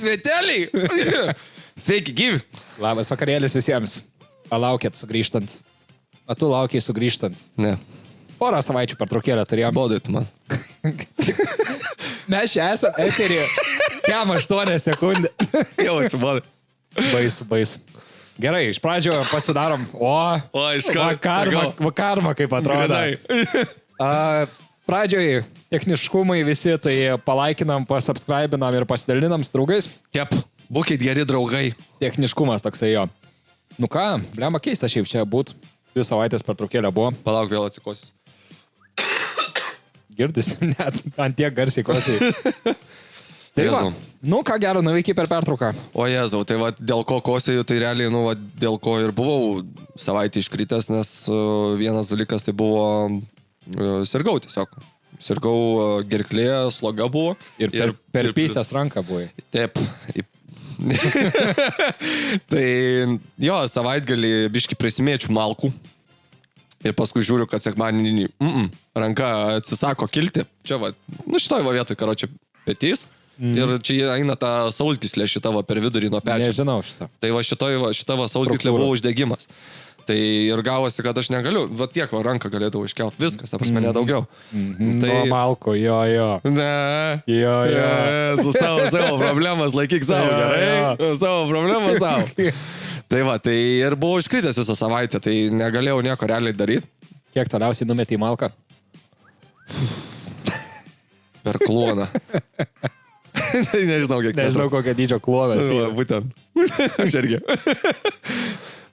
Sveteliai. Sveiki, gyvi. Labas vakarėlis visiems. Palaukėt sugrįžtant. O tu laukiai sugrįžtant. Ne. Porą savaičių pertraukėlę turėjom. Bodai tu man. Mes čia esame eterį. Kiam 8 sekundė. Jau atsibodai. Baisu. Gerai, iš pradžio pasidarom. Iš karto. Vakarma kaip atrodo. Pradžioj techniškumai visi, tai palaikinam, pasubscribinam ir pasidalinam su draugais. Tep, būkit geri draugai. Techniškumas toksai jo. Nu ką, blema keista šiaip čia būt. 2 savaitės pertraukėlė buvo. Palauk, vėl atsikosiu. Girdis, net ant tiek garsiai kosiai. Tai va, nu ką gero nuveikiai per pertrauką. O Jėzau, tai va dėl ko kosėjau, tai realiai, nu va dėl ko ir buvau savaitę iškritęs, nes vienas dalykas tai buvo, sirgau tiesiog. Sirgau gerklėje, sloga buvo. Ir per pysės ranką buvai. Taip. Tai jo, savaitgalį biški prisimėčiau malkų. Ir paskui žiūriu, kad sekmadienį ranka atsisako kilti. Čia va, nu šitoj va vietoj, karočią, petys. Ir čia eina ta sausgyslė šita va per vidurį nuo pečių. Nežinau šitą. Tai va šita va sausgyslė buvo uždegimas. Tai ir gavosi, kad aš negaliu. Va tiek va ranką galėdavau iškelt. Viskas, apie mane daugiau. Tai... Nuo malko, jo. Ne. Jo. Su savo problemas laikyk savo, gerai? Savo problemas savo. Tai va, tai ir buvau iškritęs visą savaitę, tai negalėjau nieko realiai daryti. Kiek toliausiai numetė į malką? Per kloną. Nežinau, kiek. Nežinau, kokio dydžio klonas. Būtent. Aš irgi.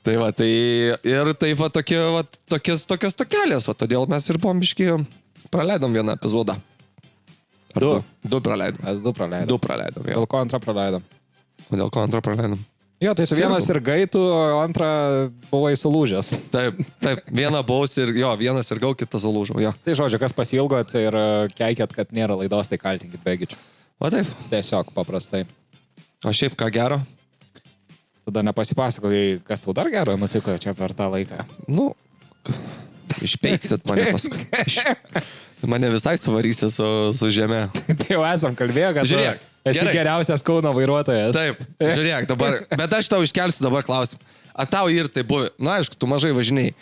Tai va, tai ir tai va tokios tokelės, va, todėl mes ir bombiškai praleidom vieną epizodą. Du praleidom. Mes 2 praleidom. 2 praleidom. Dėl ko antrą praleidom? O dėl ko antrą praleidom? Jo, tai tu vienas ir gaitų, o antrą buvai sulūžęs. Taip, vieną baus ir jo, vienas ir gau, kitą sulūžau, jo. Tai žodžiu, kas pasilgot ir keikėt, kad nėra laidos, tai kaltinkit bėgičių. O taip. Tiesiog paprastai. O šiaip ką gero? Tada nepasipasakojai, kas tau dar gero nutiko čia per tą laiką. Nu, išpeiksit mane paskui. Mane visai suvarysit su žeme. Tai jau esam kalbėję, kad žiūrėk, esi geriausias Kauno vairuotojas. Taip, žiūrėk, dabar, bet aš tau iškelsiu dabar klausimą. Ar tau ir tai buvo? Na, aišku, tu mažai važinėjai.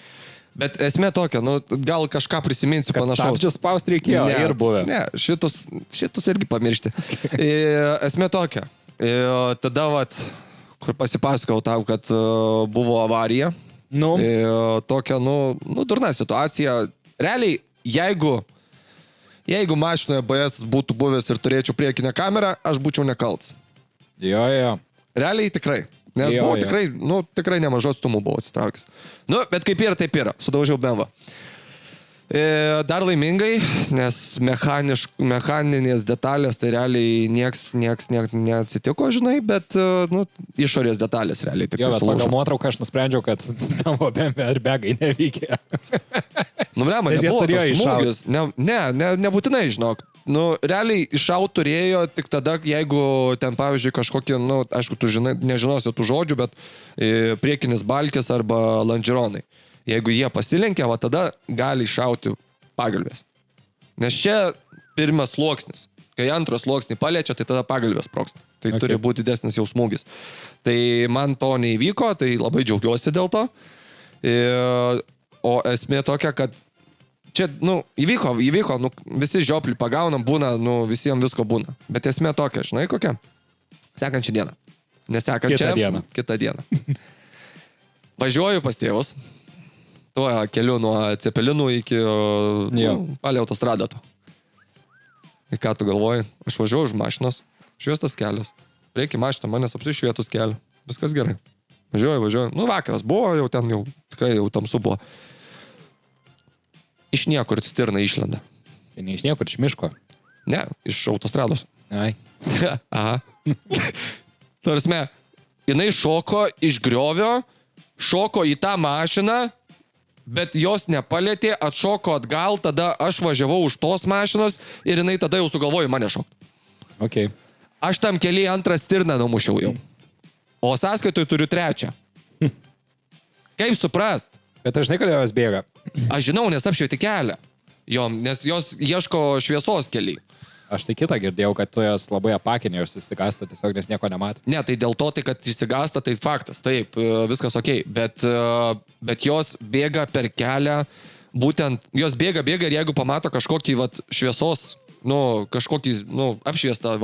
Bet esmė tokia, nu, gal kažką prisiminsiu kad panašaus. Stabdžius spaust reikėjo ir buvę. Ne, šitus irgi pamiršti. Esmė tokia. Tada, vat, kur pasipasakau tau, kad buvo avarija. Nu. Tokia, durna situacija. Realiai, jeigu mašinoje BS būtų buvęs ir turėčiau priekinę kamerą, aš būčiau nekaltas. Jo. Realiai tikrai. Nes buvo tikrai nemažo atstumų buvo atsitraukęs. Nu, bet kaip yra, taip yra. Sudaužiau BMW. Dar laimingai, nes mechaninės detalės, tai realiai nieks neatsitiko, žinai, bet išorės detalės realiai tik sulūžo. Jo, bet pagal nuotrauką aš nusprendžiau, kad tavo BMW airbagai nevykė. Nu, man nebuvo tas smūgis. Nebūtinai, žinok. Nu, realiai iššaut turėjo tik tada, jeigu ten, pavyzdžiui, kažkokie, aišku, tu nežinosi tų žodžių, bet priekinis balkis arba longeronai. Jeigu jie pasilenkia, va tada gali iššauti pagalvės. Nes čia pirmas sluoksnis. Kai antras sluoksnį paliečia, tai tada pagalvės sprogsta. Tai turi būti didesnis jau smūgis. Tai man to neįvyko, tai labai džiaugiuosi dėl to. O esmė tokia, kad čia, įvyko, visi žioplį pagaunam, būna, visiems visko būna. Bet esmė tokia, žinai kokia? Sekančią dieną. Kitą dieną. Važiuoju pas tėvus. Tuo keliu nuo Cepelinų iki palei autostradą. Ir ką tu galvoji? Aš važiuoju už mašinos, šviestas kelias. Reikia mašiną, manęs apsišvietus kelią. Viskas gerai. Važiuoju. Vakaras buvo, tikrai jau tamsu buvo. Iš niekur stirna išlenda. Tai ne iš niekur, iš miško? Ne, iš autostrados. Ai. Aha. Tarsi, jinai šoko iš griovio, šoko į tą mašiną, bet jos nepalėtė, atšoko atgal, tada aš važiavau už tos mašinos ir jinai tada jau sugalvojo mane šokti. Okay. Aš tam keliai antrą stirną numušiau jau. O sąskaitoj turiu 3. Kaip suprast? Bet aš žinai, kad jos bėga. Aš žinau, nes apšvieti kelią. Nes jos ieško šviesos keliai. Aš tai kitą girdėjau, kad tu jas labai apakinė, jos įsigasta tiesiog, nes nieko nemato. Ne, tai dėl to, kad įsigasta, tai faktas, taip, viskas ok, bet jos bėga per kelią, būtent, jos bėga ir jeigu pamato kažkokį šviesos, kažkokį apšviestą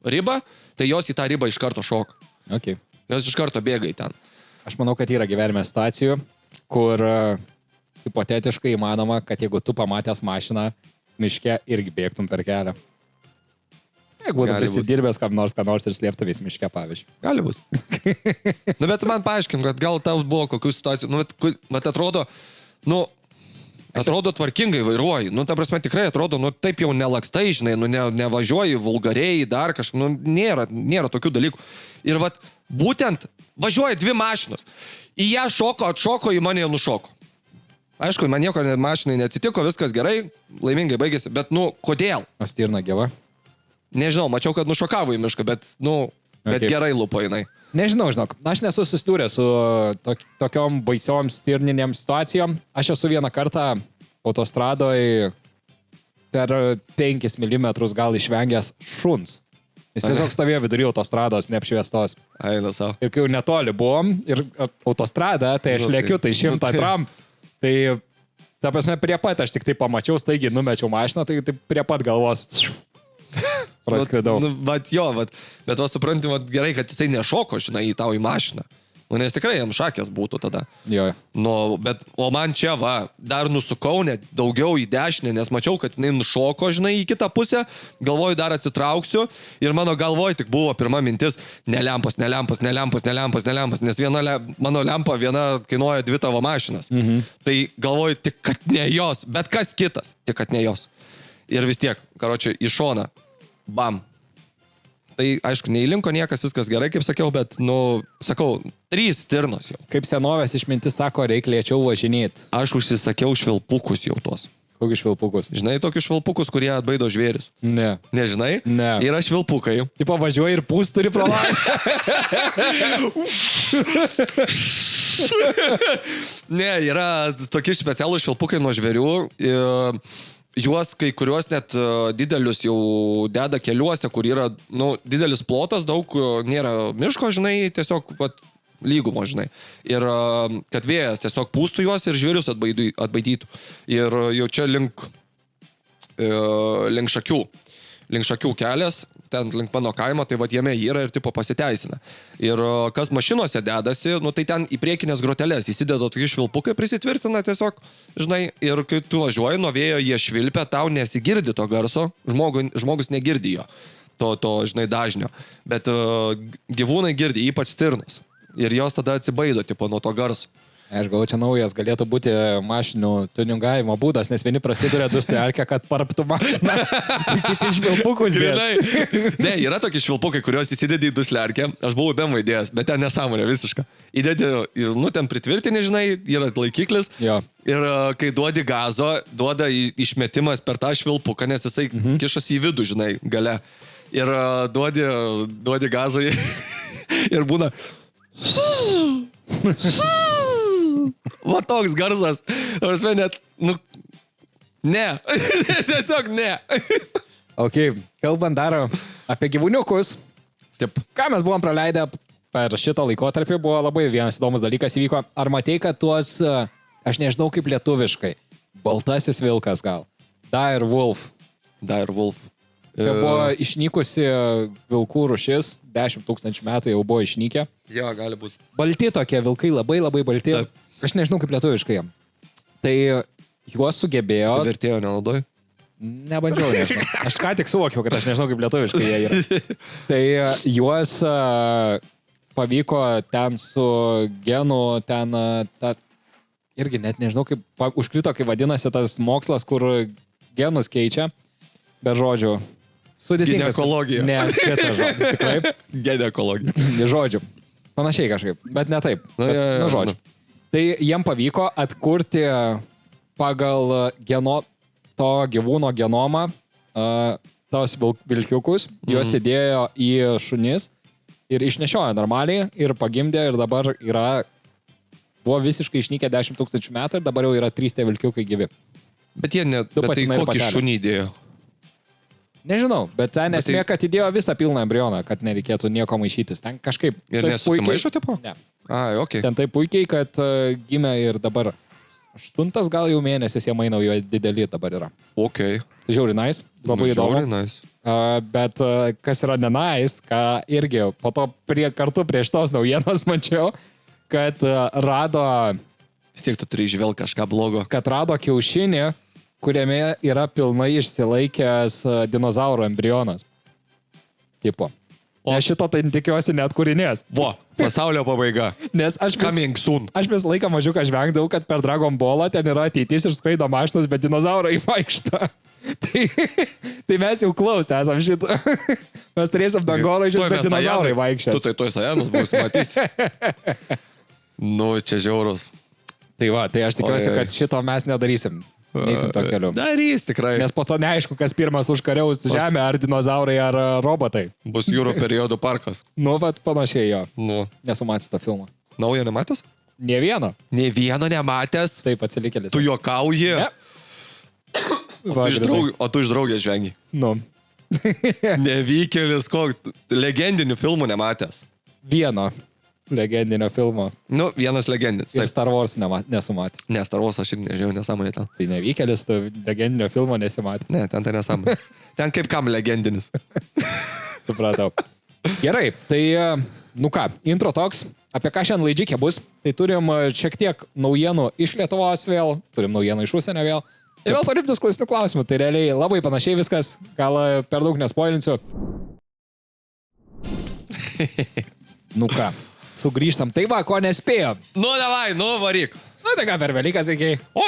ribą, tai jos į tą ribą iš karto šoka. Okay. Jos iš karto bėga į ten. Aš manau, kad yra gyvenime situacijų, kur hipotetiškai įmanoma, kad jeigu tu pamatęs mašiną miške, irgi bėgtum per kelią. Jeigu būtum prisidirbęs ką nors ir slėptavės miške, pavyzdžiui. Gali būti. Bet man paaiškink, kad gal tau buvo kokių situacijų, bet atrodo, atrodo tvarkingai vairuoji, ta prasme tikrai atrodo, taip jau nelakstai, žinai, nevažiuoji vulgariai, dar kažkaip, nėra tokių dalykų. Ir būtent važiuoja 2 mašinos, į ją atšoko, į mane nušoko. Aišku, man nieko mašinai neatsitiko, viskas gerai, laimingai baigėsi, bet kodėl? O stirna gyva? Nežinau, mačiau, kad nušokavo į mišką, bet gerai lupo jinai. Nežinau, aš nesu susidūręs su tokiom baisiom stirninėm situacijom. Aš esu vieną kartą autostradoje per 5 mm gal išvengęs šuns. Jis tiesiog stovėjo vidury autostrados, neapšviestos. Eina savo. Ir kai jau netoli buvom, ir autostrada, tai aš lėkiu, tai 100 tram. Tai, ta prasme, prie pat aš tik tai pamačiau, staigiai numečiau mašiną, tai prie pat galvos praskridau. Bet supranti, gerai, kad jisai nešoko, žinai, į tau į mašiną. Nes tikrai jam šakės būtų tada. Jo. O man čia dar nusukau net daugiau į dešinę, nes mačiau, kad jinai nušoko, žinai, į kitą pusę, galvoju, dar atsitrauksiu ir mano galvoj tik buvo pirma mintis, nelempos, nes mano lempa viena kainuoja 2 tavo mašinas. Mhm. Tai galvoju, tik kad ne jos, bet kas kitas, tik kad ne jos. Ir vis tiek, karočiui, į šoną, bam. Tai, aišku, neįlinko niekas, viskas gerai, kaip sakiau, bet, sakau, 3 stirnos jau. Kaip senovės išmintis sako, reikia lėčiau važinėti. Aš užsisakiau švilpukus jau tuos. Kokius švilpukus? Žinai, tokius švilpukus, kurie atbaido žvėris. Ne. Nežinai? Ne. Yra švilpukai. Taip pavažiuoji ir pūs turi pro langą. Ne, yra tokie specialūs švilpukai nuo žvėrių. Juos kai kuriuos net didelius jau deda keliuose, kur yra didelis plotas, daug nėra miško, žinai, tiesiog lygumo, žinai. Ir kad vėjas tiesiog pūstų juos ir žvėrius atbaidytų. Ir jau čia link šakių kelias, ten link mano kaimo, tai jame yra ir tipo pasiteisina. Ir kas mašinuose dedasi, tai ten į priekinės groteles įsideda tokie švilpukai, prisitvirtina tiesiog, žinai, ir kai tu važiuoji nuo vėjo, jie švilpia, tau nesigirdi to garso, žmogus negirdi jo, to žinai, dažnio, bet gyvūnai girdi, ypač stirnos. Ir jos tada atsibaido, tipo, nuo to garso. Aš galvoju, čia naujas galėtų būti mašinų tuningavimo būdas, nes vieni prasiduria dusliarkę, kad parptų mašiną, kiti švilpukus. Ne, yra tokie švilpukai, kuriuos įsidedi į dusliarkę. Aš buvau BMW idėjas, bet ten nesąmonė visiška. Įdedi, ten pritvirtini, žinai, yra laikiklis. Jo. Ir kai duodi gazo, duoda išmetimas per tą švilpuką, nes jisai kišasi į vidų, žinai, gale. Ir duodi gazo ir būna... Va toks garsas. Prasme, net, ne. Tiesiog ne. Ok, kalbant dar apie gyvūniukus. Taip. Ką mes buvom praleidę per šitą laikotarpį, buvo labai vienas įdomus dalykas įvyko. Ar matei, kad tuos, aš nežinau kaip lietuviškai, baltasis vilkas gal. Dire Wolf. Čia buvo išnykusi vilkų rūšis, 10 000 metų jau buvo išnykę. Jo, gali būti. Balti tokie vilkai, labai balti. Taip. Aš nežinau kaip lietuviškai jam. Tai juos sugebėjo... Tu vertėjo nenaudoji? Nebandžiau, nežinau. Aš ką tik suvokiau, kad aš nežinau kaip lietuviškai jie yra. Tai juos pavyko ten su genu, irgi net nežinau kaip, užkrito, kaip vadinasi tas mokslas, kur genus keičia, be žodžių. Sudėtingas. Ginekologija. Ne, kitas žodis, tikrai. Ginekologija. Žodžiu. Panašiai kažkaip, bet ne taip. Žodžiu. Tai jiem pavyko atkurti pagal to gyvūno genomą tos vilkiukus, juos įdėjo į šunis ir išnešiojo normaliai ir pagimdė ir dabar buvo visiškai išnykę 10 000 metų ir dabar jau yra 3 tie vilkiukai gyvi. Bet jie tai kokį šunį įdėjo? Nežinau, bet ten esmė, kad įdėjo visą pilną embrioną, kad nereikėtų nieko maišytis. Ten kažkaip... Ir nesusimaišo, tipo? Ne. Ai, okei. Ten taip puikiai, kad gimė ir dabar 8 gal jau mėnesis jie maina, jo dideli dabar yra. Okei. Žiauri nice, labai įdomu. Žiauri nice. Bet kas yra nenais, ką irgi po to kartu prieš tos naujienos mačiau, kad rado... Vis tiek tu turi išvelgti kažką blogo. Kad rado kiaušinį, kuriame yra pilnai išsilaikęs dinozauro embrionas. Tipo. Nes šito tai tikiuosi net kūrinės. Vo, pasaulio pabaiga. Nes Coming soon. Aš vis laiką mažiuką žvengdavau, kad per Dragon Ballą ten yra ateitis ir skraido mašinos, bet dinozaurai vaikšto. Tai mes jau klausę esam šitą. Mes turėsim dangoraižius, bet dinozaurai vaikščias. Tu tai tuoj sajanus būsi matysi. Nu, čia žiaurus. Tai va, tai aš tikiuosi, kad šito mes nedarysim. Neisim to keliu. Darys tikrai. Nes po to neaišku, kas pirmas užkariaus žemę, ar dinozaurai, ar robotai. Bus jūrų periodų parkas. Nu, vat panašiai jo. Nu. Nesumatęs tą filmą. Naujo nematęs? Nė vieno. Nė vieno nematęs? Taip, atsilikėlis. Tu juokauji? Ne. O tu iš draugės žvengi. Nu. Nevykėlis, legendinių filmų nematęs. Vieno legendinio filmo. Nu, vienas legendinis. Ir Star Wars nesumatęs. Ne, Star Wars aš ir nežiūrėjau, nesąmonė ten. Tai nevykėlis, tu legendinio filmo nesimatė. Ne, ten tai nesąmonė. Ten kaip kam legendinis. Supratau. Gerai, tai, nu ką, intro toks, apie ką šiandien laidžikė bus. Tai turim šiek tiek naujienų iš Lietuvos vėl, turim naujienų iš užsienio vėl. Ir vėl turim diskusinių klausimų, tai realiai labai panašiai viskas, gal per daug nespoilinsiu. Nu ką. Sugrįžtam. Tai va, ko nespėjom. Nu, davai, nu, varyk. Nu, tai ką, per Velykas veikiai. O!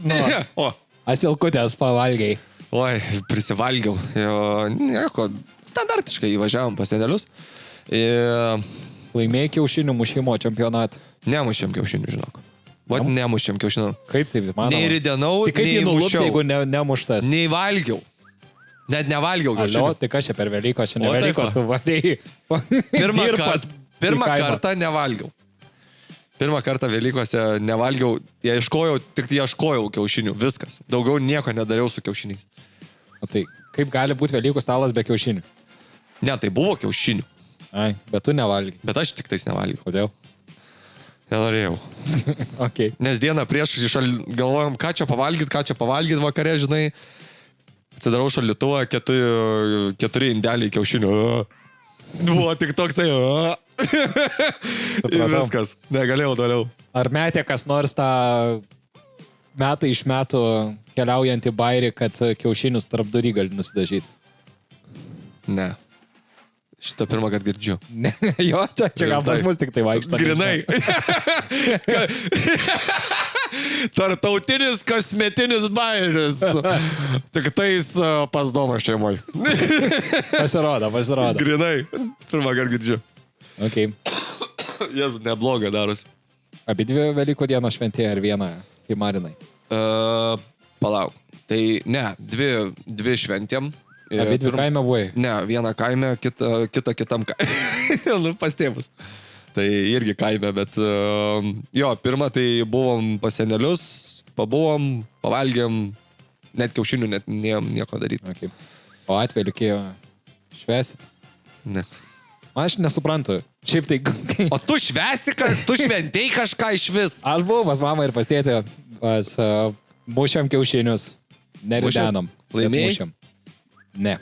Nu, asilkutės pavalgiai. Oi, prisivalgiau. Jo, nieko, standartiškai įvažiavom pas senelius. Laimėjai kiaušinių mušimo čempionatą. Nemušėm kiaušinių, žinok. Vat nemušėm kiaušinių. Kaip taip, manau? Nei ridenau, tai kaip nei mušiau. Jeigu nemuštas. Nei valgiau. Net nevalgiau kiaušinių. Alio, tai kas čia per Velykos, čia ne Velykos, tu varėjai. Pirmą kartą nevalgiau. Pirmą kartą Velykose nevalgiau, tik ieškojau kiaušinių, viskas. Daugiau nieko nedariau su kiaušiniais. O tai kaip gali būti Velykų stalas be kiaušinių? Ne, tai buvo kiaušinių. Ai, bet tu nevalgai. Bet aš tik tais nevalgiau. Kodėl? Nenorėjau. Okay. Nes dieną prieš galvojom, ką čia pavalgyt vakare, žinai. Atsidarau šaldytuvą, 4 indeliai kiaušinių. Buvo tik toksai. Ir viskas. Negalėjau toliau. Ar metė kas nors tą metai iš metų keliaujantį bairį, kad kiaušinius tarp durį gali nusidažyti? Ne. Šitą pirmą kartą girdžiu. Ne, jo, čia gal pas mus tik tai vaikšto. Grinai. Tartautinis kasmetinis bairis. Tik tais pas Domą šeimoj. Pasirodo. Grinai. Pirmą kartą girdžiu. Okay. Jėzu, nebloga darosi. Abi 2 Velykų dienos šventėje ar vieną, kaip Marinai? Palauk. Tai ne, 2 šventėm. Abi 2 kaime buvai? Ne, vieną kaime, kitą kitam kaime. Nu, pas tėvus. Tai irgi kaime, bet jo, pirmą tai buvom pas senelius, pabuvom, pavalgėm, net kiaušinių net nieko daryti. Okay. O atvelykėjo švesit? Ne. Aš nesuprantu. Šiaip tai... O tu švesi, tu šventei kažką iš vis? Aš buvau pas mamą ir pas tėtį, mušiam kiaušinius, neridenom. Laimėjai? Ne.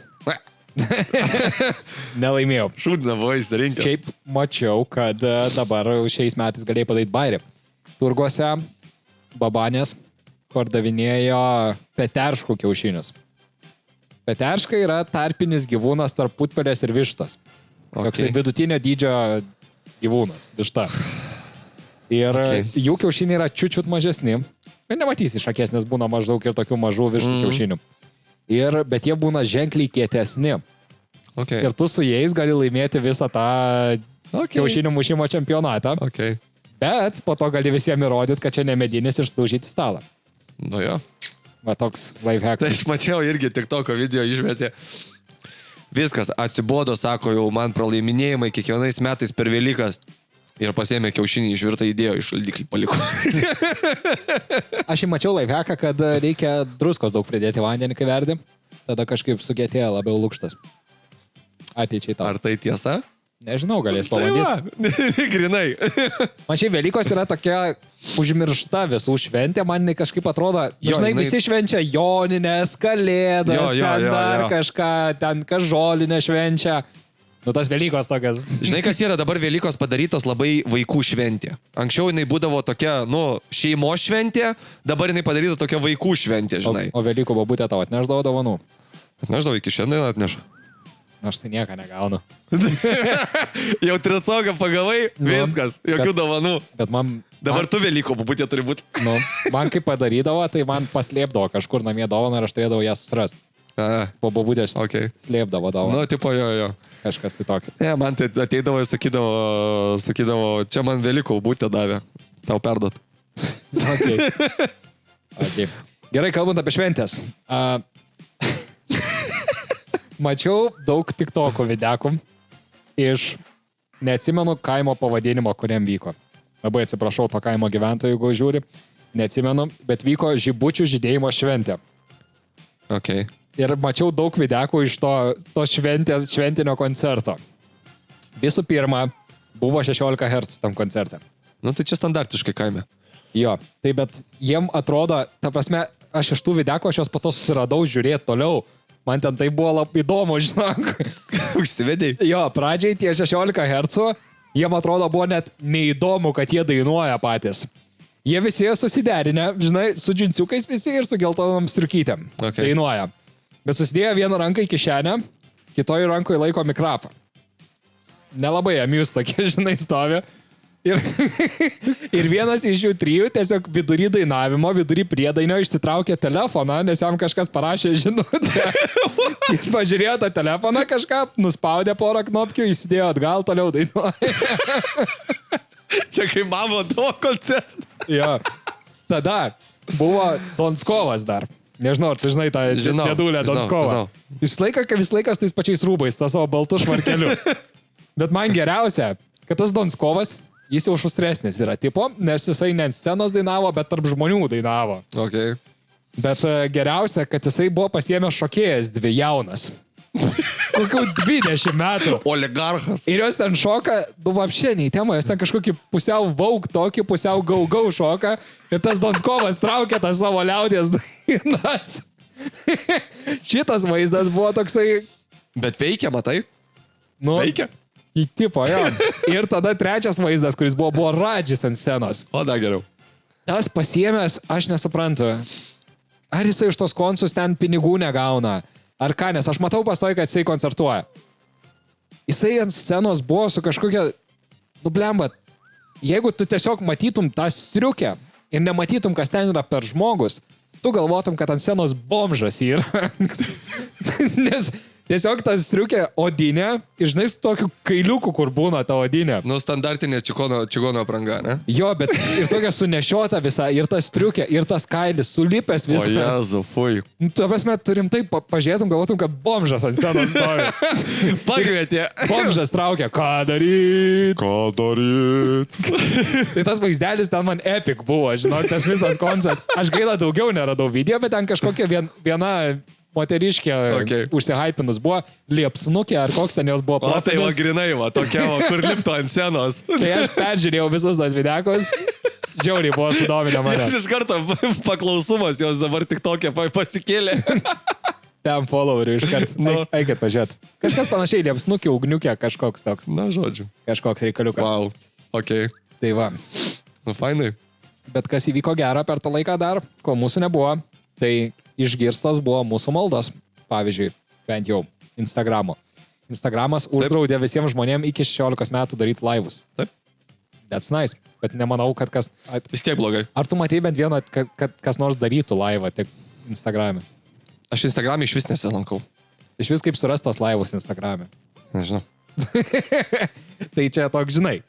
Nelaimėjau. Šūdina buvo įsirinkęs. Šiaip mačiau, kad dabar šiais metais galėjai padaryti bairį. Turguose babanės pardavinėjo peterškų kiaušinius. Peterška yra tarpinis gyvūnas tarp putpelės ir vištos. Toks vidutinio dydžio gyvūnas, višta. Ir jų kiaušiniai yra čiut mažesni. Nematysi iš akės, nes būna maždaug ir tokių mažų vištų kiaušinių. Bet jie būna ženkliai kietesni. Ir tu su jais gali laimėti visą tą kiaušinių mušimo čempionatą. Bet po to gali visiems įrodyti, kad čia ne medinis ir slaužyti stalą. Nu jo. Va toks lifehack. Tai aš mačiau irgi TikToko video išmetė. Viskas, atsibodo, sako, jau man pralaiminėjimai kiekvienais metais per Velykas. Ir pasėmė kiaušinį išvirtą įdėjo, iš šaldiklį paliko. Aš įmačiau lifehacką, kad reikia druskos daug pridėti vandenį, kai verdi. tada kažkaip sugetėjo labiau lukštas. Ateičiai tau. Ar tai tiesa? Nežinau, galės pavadinti. Grinai. Man šiaip Velykos yra tokia užmiršta visų šventė, man kažkaip atrodo, žinai, visi švenčia Joninės, Kalėdas, dar kažką, ten kažolinę švenčia. Nu, tas Velykos tokias. Žinai, kas yra dabar Velykos padarytos labai vaikų šventė. Anksčiau jinai būdavo tokia, šeimos šventė, dabar jinai padaryta tokia vaikų šventė, žinai. O Velykų babutė tau atneždavo dovanų? Atneždavo, iki šiandien atneša. Aš tai nieko negaunu. Jau tritogą pagavai, viskas, jokių dovanų. Bet man... Dabar tu Velyko babutė turi būti. Nu, man kaip padarydavo, tai man paslėpdavo kažkur namie dovaną ir aš turėdavau jas surast. Po babutės slėpdavo dovaną. Nu, tipo, jo. Kažkas tai tokio. Ne, man tai ateidavo ir sakydavo, čia man Velyko babutė davė, tau perdot. Okay. Gerai, kalbant apie šventės. Mačiau daug TikTok'o videkų iš, neatsimenu kaimo pavadinimo, kuriam vyko. Labai atsiprašau to kaimo gyventojų, jeigu žiūri. Neatsimenu, bet vyko žibučių žydėjimo šventė. Okay. Ir mačiau daug videkų iš to šventinio koncerto. Visų pirma, buvo 16 Hz tam koncerte. Nu, tai čia standartiškai kaime. Jo, tai bet jiem atrodo, ta prasme, aš iš tų videkų aš jos po to susiradau žiūrėti toliau. Man ten tai buvo labai įdomu, žinok. Užsivedėjai? Jo, pradžiai tie 16 Hz, jiem atrodo buvo net neįdomu, kad jie dainuoja patys. Jie visi susiderinę, žinai, su džinsiukais visi ir su geltonom striukytėm. Dainuoja. Bet susidėjo vieną ranką į kišenę, kitoj rankoje laiko mikrofą. Nelabai amuse tokie, žinai, stovi. Ir vienas iš jų trijų tiesiog vidury dainavimo, vidury priedainio išsitraukė telefoną, nes jam kažkas parašė žinutę. Jis pažiūrėjo tą telefoną kažką, nuspaudė porą knopkių, įsidėjo atgal, toliau dainuoja. Čia kai mamo to koncertą. Jo. Tada buvo Donskovas dar. Nežinau, ar tu žinai tą dėdulę Donskovą. Vis laikas tais pačiais rūbais, tą savo baltų švarkeliu. Bet man geriausia, kad tas Donskovas, jis jau šustresnis yra tipo, nes jisai ne ant scenos dainavo, bet tarp žmonių dainavo. Okay. Bet geriausia, kad jisai buvo pasiėmęs šokėjas 2 jaunas. Kokių 20 metų. Oligarchas. Ir jos ten šoka, vapšė nei tema, jos ten kažkokį pusiau vauk tokį, pusiau gau šoka. Ir tas Donskovas traukė tas savo liaudies dainas. Šitas vaizdas buvo toksai... Bet veikia, matai? Nu, veikia? Į tipo, jo. Ir tada trečias vaizdas, kuris buvo Radžis ant scenos. O, da geriau. Tas pasiėmęs, aš nesuprantu. Ar jisai iš tos konsus ten pinigų negauna? Ar ką, nes aš matau pastoji, kad jisai koncertuoja. Jisai ant scenos buvo su kažkokia... Nu, blemba, jeigu tu tiesiog matytum tą striukę ir nematytum, kas ten yra per žmogus, tu galvotum, kad ant scenos bomžas yra. Nes... Tiesiog tas striukė odinė ir žinai su tokiu kailiuku, kur būna ta odinė. Nu, standartinė čigono apranga, ne? Jo, bet ir tokia sunešiota visa, ir tas striukė, ir tas kailis, sulipęs viskas. O Jezu, fui. Nu, tu prasme, turim taip pažiūrėtum, galvotum, kad bomžas ant scenos stovi. Pakvietė. Bomžas traukia, ką daryt? Tai tas vaizdelis ten man epic buvo, žinok, tas visas koncas. Aš gaila daugiau neradau video, bet ten kažkokia viena... moteriškė užsihypinus buvo, liepsnukė, ar koks ten jos buvo profilis. O tai va grinai, va, tokia, va, kur lipto ant scenos. Tai aš peržiūrėjau visus tos videkus, žiauriai buvo sudominę mane. Nes iš karto paklausumas jos dabar tik tokia pasikėlė. Ten followerių iš karto. Nu. Eikit pažiūrėt. Kažkas panašiai, liepsnukė, ugniukė, kažkoks toks. Na, žodžiu. Kažkoks reikaliukas. Wow, okei. Tai va. Nu, fainai. Bet kas įvyko gera per tą laiką dar, ko mūsų nebuvo, tai... Išgirstos buvo mūsų maldos, pavyzdžiui, bent jau Instagramo. Instagramas uždraudė visiems žmonėms iki 16 metų daryti laivus. Taip. That's nice, bet nemanau, kad kas... Vis tiek blogai. Ar tu matei bent vieną, kad kas nors darytų laivą tik Instagrame? Aš Instagram'e iš vis nesilankau. Iš vis kaip surast tos laivus Instagram'e? Nežinau. Tai čia toks, žinai.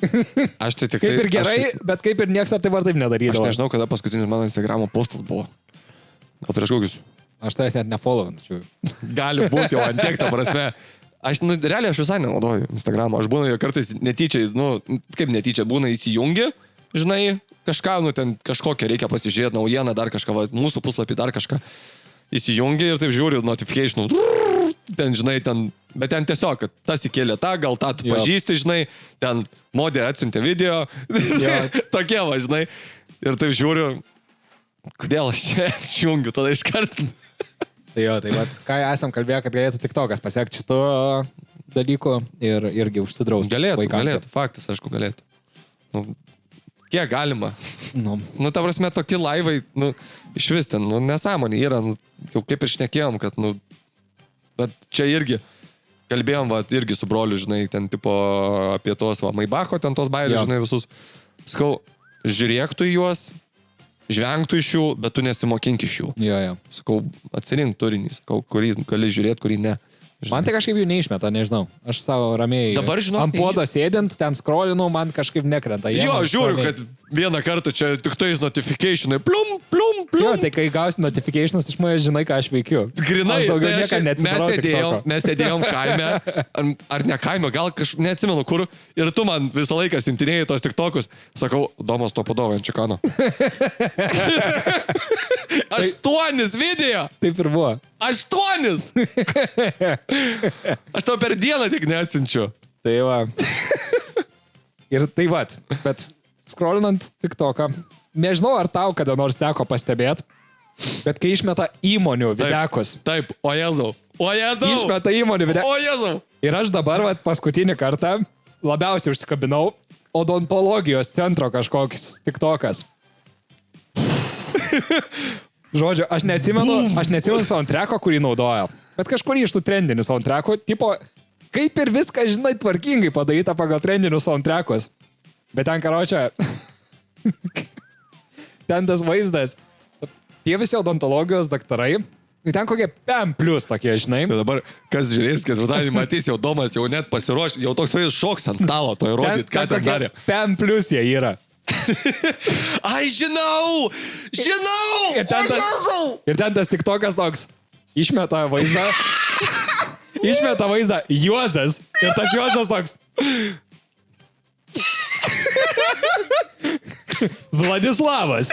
Aš tai tik... Kaip ir gerai, bet kaip ir nieks ar taip ar taip nedarydavo. Aš nežinau, kada paskutinis mano Instagramo postas buvo. Gal prieš kokius? Aš tavęs net nefollowinčiau. Gali būti jau ant tiek, ta prasme. Realiai aš visai nenaudoju Instagramą. Aš būna jo kartais netyčia, kaip netyčia, būna įsijungi, žinai, kažką, ten kažkokią reikia pasižiūrėti, naujieną, dar kažką, mūsų puslapį, dar kažką. įsijungi ir taip žiūri notification. Ten, žinai, bet ten tiesiog, kad tas įkėlė tą, gal tą tu pažįsti, žinai, ten modė atsiuntė video. Tokie, va, žinai. Ir taip žiūriu, kodėl aš čia išjungiu tada iš karto. Tai ką esam kalbėję, kad galėtų TikTokas pasiekti šito dalyko ir irgi užsidrausti. Galėtų, faktas, aišku, galėtų. Nu, kiek galima? Nu, ta prasme, tokie laivai, iš vis ten, nesąmonė yra, jau kaip ir šnekėjom, kad, bet čia irgi kalbėjom, va, irgi su broliu, žinai, ten tipo apie tos, va, Maibacho, ten tos bairius, žinai, visus. Sakau, žiūrėk tu juos, žvengk tu iš jų, bet tu nesimokink iš jų. Sakau, atsirink turinį, sakau, kurį gali žiūrėti, kurį ne. Žinai. Man tai kažkaip jų neišmeta, nežinau. Aš savo ramiai. Dabar, žinau, ant puodo sėdint, ten scrollinu, man kažkaip nekrenta. Žiūriu, kad vieną kartą čia tik tais notificationai, plum. Tai kai gausi notificationus, iš manęs žinai, ką aš veikiu. Grinai, tai mes sėdėjom kaime, ar ne kaime, gal neatsimenu kur, ir tu man visą laiką siuntinėjai tos tiktokus. Sakau, Domas to padovai ant Čikano. 8 video! Taip ir buvo. 8! Aš tau per dieną tik neatsinčiu. Tai va. Ir tai va, bet scrollinant TikToką, nežinau, ar tau kada nors teko pastebėti, bet kai išmeta įmonių videkus. Taip, o Jėzau. Išmeta įmonių videkus. O Jėzau. Ir aš dabar, va, paskutinį kartą labiausiai užsikabinau odontologijos centro kažkoks TikTokas. Žodžiu, aš neatsimenu soundtracko, kurį naudojo, bet kažkurį iš tų trendinių soundtrackų, tipo, kaip ir viską, žinai, tvarkingai padaryta pagal trendinius soundtrackus. Bet ten, karočią, ten tas vaizdas, tie visi odontologijos daktarai, ten kokie PM plus tokie, žinai. Tai dabar, kas žiūrės, ketvirtadienį matys, jau Domas jau net pasiruoš, jau toks vaizdas šoks ant stalo, to įrodyti, ką ten darė. PM plus jie yra. Ai, žinau! Ir ten tas TikTokas toks išmeta vaizdą Juozas ir tas Juozas toks Vladislavas.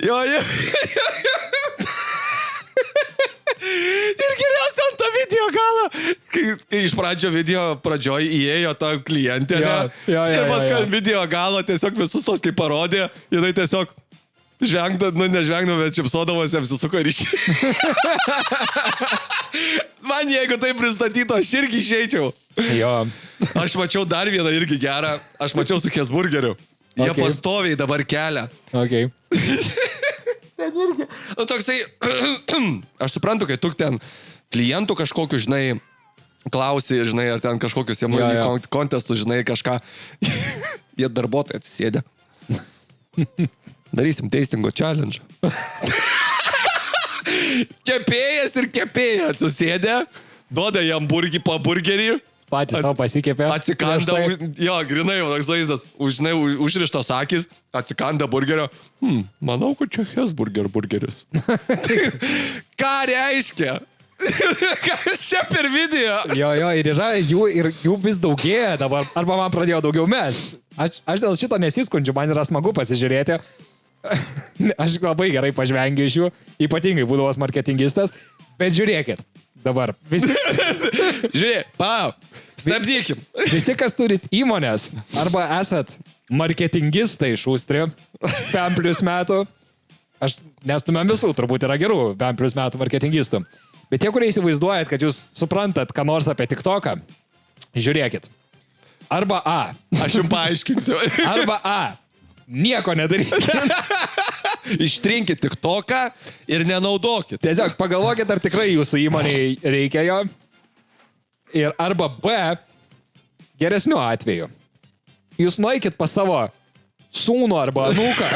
Jo. Ir geriausia ant to video galo, kai iš pradžioj įėjo ta klientė, ir paskui ant video galo tiesiog visus tos kaip parodė, jinai tiesiog nežvengdama, bet čipsodavos apsisuko ir išėjo. Man jeigu tai pristatyto, aš irgi išeičiau. Jo. Aš mačiau dar vieną irgi gerą, aš mačiau su Hesburgeriu. Jie pastoviai dabar kelia. Okay. Ten irgi. Toksai, aš suprantu, kai tu ten klientų kažkokiu, žinai, klausi, žinai, ar ten kažkokius kontestus, žinai, kažką. Jie darbuotojai atsisėdė. Darysim tastingo challenge. Kepėjas ir kepėja atsisėdė, duoda jam burgerį. Patys tau pasikėpė. Atsikanda, grinai, toks vaizdas, užrištos akis, atsikanda burgerio. Manau, kad čia Hesburgeris. Ką reiškia? Kas čia per video? Jo, ir yra jų vis daugėja dabar, arba man pradėjo daugiau mest. Aš dėl šito nesiskundžiu, man yra smagu pasižiūrėti. Aš labai gerai pažvengiu iš jų, ypatingai būdavos marketingistas, bet žiūrėkit. Dabar visi... Žiūrėk, stabdykim. Visi, kas turit įmonės, arba esat marketingistai šūstri, 5+ metų, aš nestumėm visų, turbūt yra gerų 5+ metų marketingistų, bet tie, kurie įsivaizduojat, kad jūs suprantat, ką nors apie TikToką, žiūrėkit. Arba A. Aš jums paaiškinsiu. Arba A. Nieko nedarykit. Ištrinkit TikToką ir nenaudokit. Tiesiog pagalvokit, ar tikrai jūsų įmonėje reikia jo. Ir arba B, geresniu atveju. Jūs nueikit pas savo sūnų arba anūką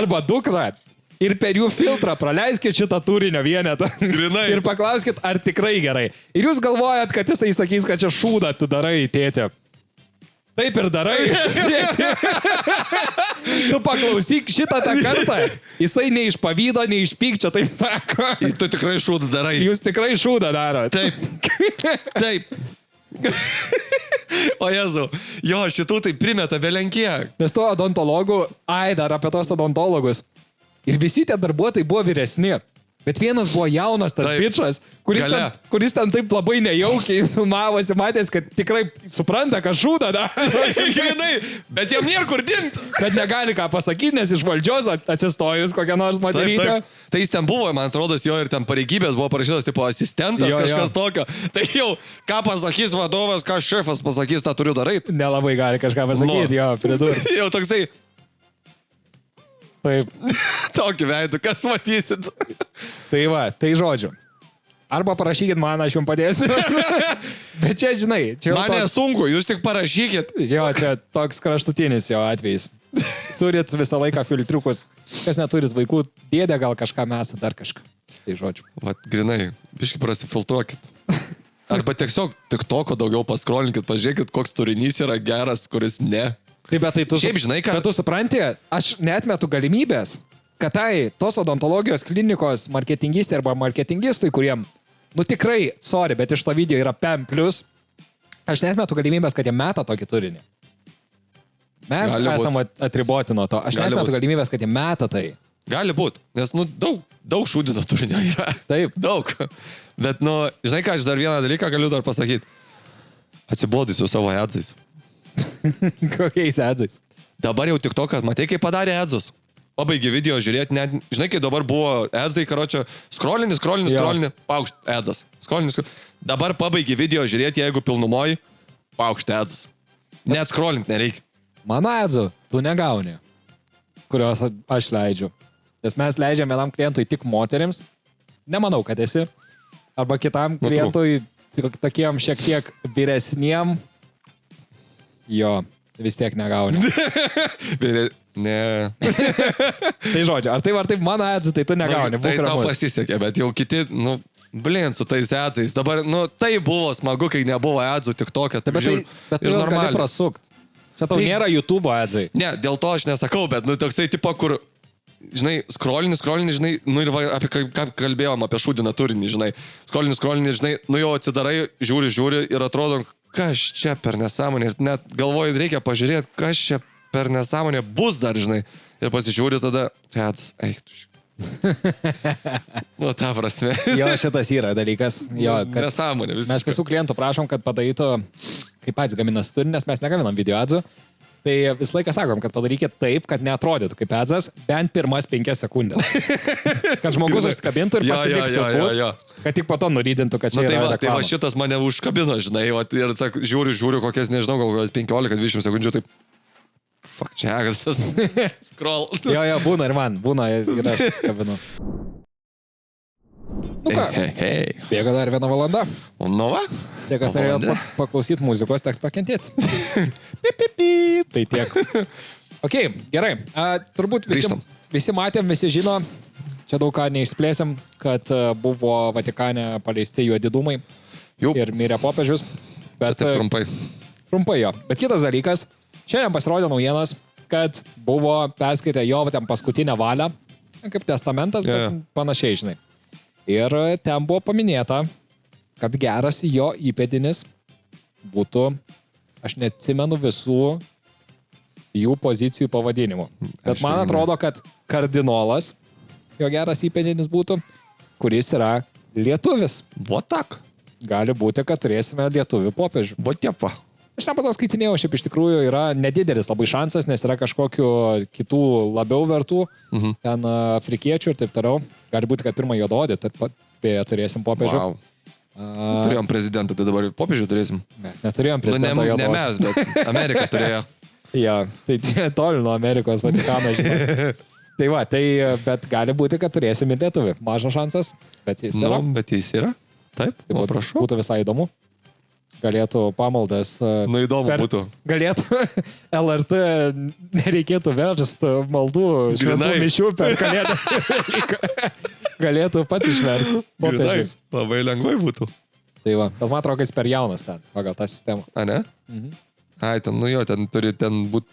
arba dukrą ir per jų filtrą praleiskit šitą turinio vienetą. Grinai. Ir paklauskit, ar tikrai gerai. Ir jūs galvojat, kad jisai sakys, kad čia šūdą tu darai, tėtė. Taip ir darai. Tu paklausyk šitą tą kartą. Jisai ne iš pavydo, ne iš pykčio, taip sako. Tu tikrai šūdą darai. Jūs tikrai šūdą darot. Taip. O Jėzau, jo, šitų tai primeta belenkiek. Nes to odontologų, dar apie tos odontologus. Ir visi tie darbuotojai buvo vyresni. Bet vienas buvo jaunas tas bičas, kuris ten taip labai nejaukiai filmavosi, matęs, kad tikrai supranta, kad šūda, da. Bet jam nėra kur dingti. Kad negali ką pasakyti, nes iš valdžios atsistojus kokią nors moterytę. Tai jis ten buvo, man atrodo, jo ir ten pareigybės buvo parašytas, tipo asistentas, kažkas tokio. Tai jau, ką pasakys vadovas, ką šefas pasakys, tą turiu daryti. Nelabai gali kažką pasakyti, jo, pridurti. Jau toksai. Taip. Tokį veidą, kas matysit. Tai va, tai žodžiu. Arba parašykit man, aš jums padėsiu. Bet čia, žinai, čia man nesunku, jūs tik parašykit. Jo, čia toks kraštutinis jo atvejis. Turit visą laiką filtriukus. Kas neturit vaikų, dėdė gal kažką mes, dar kažką. Tai žodžiu. Vat, grinai, biškai prasifiltruokit. Arba tiesiog tik toko daugiau paskrolinkit, pažiūrėkit, koks turinys yra geras, kuris ne. Taip, bet tai tu, šiaip, žinai, ką... bet tu supranti, aš neatmetu galimybės, kad tai tos odontologijos klinikos marketingistė arba marketingistui, kuriem, nu tikrai, sorry, bet iš to video yra PEM+, aš neatmetu galimybės, kad jie meta tokį turinį. Mes esame atriboti nuo to. Aš neatmetu galimybės, kad jie meta tai. Gali būt, nes, nu, daug šūdino turinio yra. Taip. Daug. Bet, nu, žinai ką, aš dar vieną dalyką galiu dar pasakyti. Atsibodysiu savo edzais. Kokiais edzais? Dabar jau tik to, kad matai, kaip padarė edzus. Pabaigi video žiūrėti, net, žinai, kai dabar buvo edzai, karočio, skrolini, paukšt, edzas. Skrolini. Dabar pabaigi video žiūrėti, jeigu pilnumoji, paukšt, edzas. Net skrolint nereikia. Mano edzų tu negauni, kurios aš leidžiu. Nes mes leidžiam vienam klientui tik moterims. Nemanau, kad esi. Arba kitam klientui, tokiem šiek tiek vyresniem. Jo, vis tiek negauni. Ne. Tai žodžiu, ar taip mano edzų, tai tu negauni. Tai tau pasisekė, bet jau kiti, nu, blin, su tais edzais. Dabar, nu, tai buvo smagu, kai nebuvo edzų tik tokia. Bet tu juos gali prasukt. Čia tau nėra YouTube edzai. Ne, dėl to aš nesakau, bet, nu, toksai tipo, kur, žinai, skrolini, žinai, nu ir apie ką kalbėjom, apie šūdiną turinį, žinai. Skrolini, žinai, nu jau atsidarai, žiūri ir atrodo, kas čia per nesąmonė. Ir net galvoju, reikia pažiūrėti, kas čia per nesąmonė bus dar, žinai. Ir pasižiūri tada, eik. Nu, ta prasme. Jo, šitas yra dalykas. Jo, nesąmonė visą. Mes visų klientų prašom, kad padarytų, kaip patys gaminas turinį, nes mes negaminam video edzų. Tai visą laiką sakom, kad padarykit taip, kad neatrodytų kaip edzas, bent pirmas 5 sekundės. Kad žmogus užskabintų ir pasiliktų. Kad tik po to nurydintų, kad čia yra reklama. Tai va šitas mane užkabino, žinai, ir žiūriu kokias, nežinau, gal 15-20 sekundžių, taip, fuck, čia agasas, scroll. Jo, būna ir man, ir aš kabinu. Nu ką, bėga dar 1 valanda. Nu va? Tie, kas norėjo paklausyti muzikos, teks pakentėti. Tai tiek. Ok, gerai. Turbūt visi matėm, visi žino, čia daug ką neišsplėsim, kad buvo Vatikane paleisti juodi dūmai ir mirė popiežius. Bet taip trumpai. Trumpai jo. Bet kitas dalykas, šiandien pasirodė naujienos, kad buvo perskaitę jo ten paskutinę valią, kaip testamentas, bet panašiai, žinai. Ir ten buvo paminėta, kad geras jo įpėdinis būtų, aš neatsimenu visų jų pozicijų pavadinimų. Bet man atrodo, kad kardinolas jo geras įpėdinis būtų, kuris yra lietuvis. Votak. Gali būti, kad turėsime lietuvių popiežių. Votepa. Aš nepato skaitinėjau, šiaip iš tikrųjų yra nedidelis labai šansas, nes yra kažkokių kitų labiau vertų, ten afrikiečių ir taip toliau. Gali būti, kad pirmą juodaodį, tad turėsim popiežių. Wow. Turėjom prezidentą, tai dabar ir popiežių turėsim. Mes neturėjom prezidentą juodaodį. Ne mes, bet Amerika turėjo. Ja, tai čia toli nuo Amerikos Vatikano, žinai. Tai va, bet gali būti, kad turėsim ir lietuvį. Mažas šansas, bet jis yra. Bet jis yra. Taip, tai prašau. Būtų visai įdomu. Galėtų pamaldas. Nu, įdomu būtų. Galėtų LRT, nereikėtų verst maldų šventų mišių per kalėdas. Galėtų pats išversti. Popiežius. Labai lengvai būtų. Tai va, bet man atrodo, kad jis per jaunas ten, pagal tą sistemą. A, ne? Ai, ten, nu jo, ten turi būti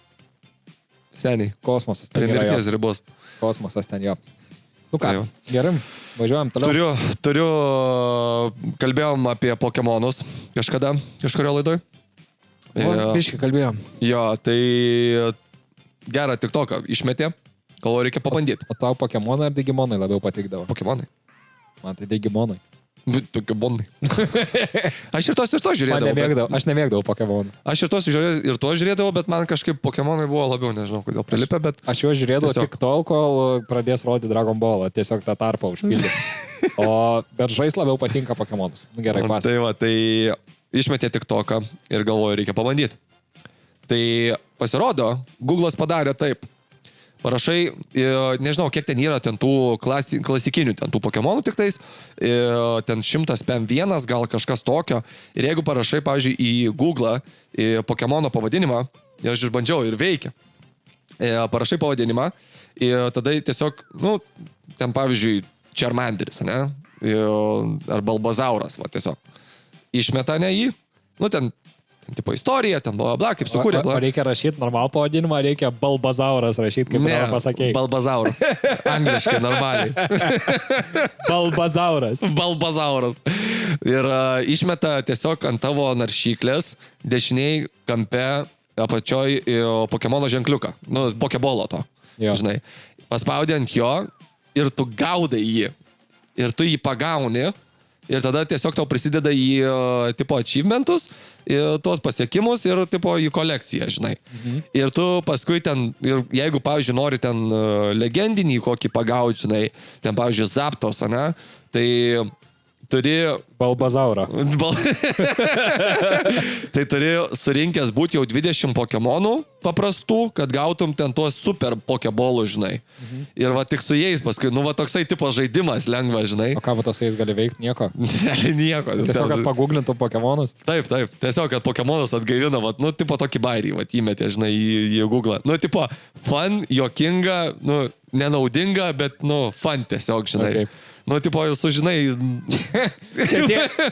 seniai. Kosmosas. Prie mirties ribos. Kosmosas ten jo. Nu ką, gerai, važiuojam toliau. Turiu, kalbėjom apie Pokemonus kažkurio laidoj. Biškai kalbėjom. Jo, tai gerą TikToką išmetė, galvoju, reikia pabandyti. O tau Pokemonai ar Digimonai labiau patikdavo? Pokemonai. Man tai Digimonai. Pokemonai. Aš ir tos žiūrėdavau. Aš nemėgdavau Pokemonų. Aš ir tos žiūrėdavau, bet man kažkaip Pokemonai buvo labiau, nežinau, kodėl prilipę, bet... Aš juos žiūrėdavau tik tol, kol pradės rodyti Dragon Ballą, tiesiog tą tarpą užpildyti. Bet žais labiau patinka Pokemonus. Nu, gerai, pas. Tai va, tai išmetė TikToką ir galvoju, reikia pabandyti. Tai pasirodo, Google'as padarė taip. Parašai, nežinau, kiek ten yra ten tų klasikinių, ten tų Pokemonų tik tais, ten 101, gal kažkas tokio. Ir jeigu parašai, pavyzdžiui, į Google Pokemono pavadinimą, ir aš išbandžiau ir veikia, parašai pavadinimą, ir tada tiesiog, nu, ten pavyzdžiui, Charmanderis, ne? Ar Bulbazauras, va, tiesiog. Išmeta ne jį, nu, ten tipo istorija, ten bla, kaip sukūrė. O reikia rašyti normalų pavadinimą, reikia Bulbazauras rašyti, kaip tavo pasakėjai. Bulbazauras. Angliškai, normaliai. Bulbazauras. Ir išmeta tiesiog ant tavo naršyklės dešiniai kampe apačioj Pokemono ženkliuką. Nu, Pokebolo to. Jo. Žinai. Paspaudė ant jo ir tu gaudai jį. Ir tu jį pagauni. Ir tada tiesiog tau prisideda į tipo achievementus, tuos pasiekimus ir tipo į kolekciją, žinai. Ir tu paskui ten, ir jeigu, pavyzdžiui, nori ten legendinį kokį pagauti, žinai, ten, pavyzdžiui, Zapdos, ne, tai turi... Bulbazaurą. Tai turi surinkęs būti jau 20 Pokemonų paprastų, kad gautum ten tuos super Pokebolų, žinai. Ir va tik su jais paskui, nu va toksai tipo žaidimas lengva, žinai. O ką va tos jais gali veikti? Nieko? Nieko. Tiesiog, kad paguglintų Pokemonus? Taip. Tiesiog, kad Pokemonus atgaivina, va, nu, tipo tokį bairį, va, įmetė, žinai, į Google. Nu, tipo, fun, jokinga, nu, nenaudinga, bet, nu, fun tiesiog, žinai. Okay. Nu, tipo, jūs sužinai...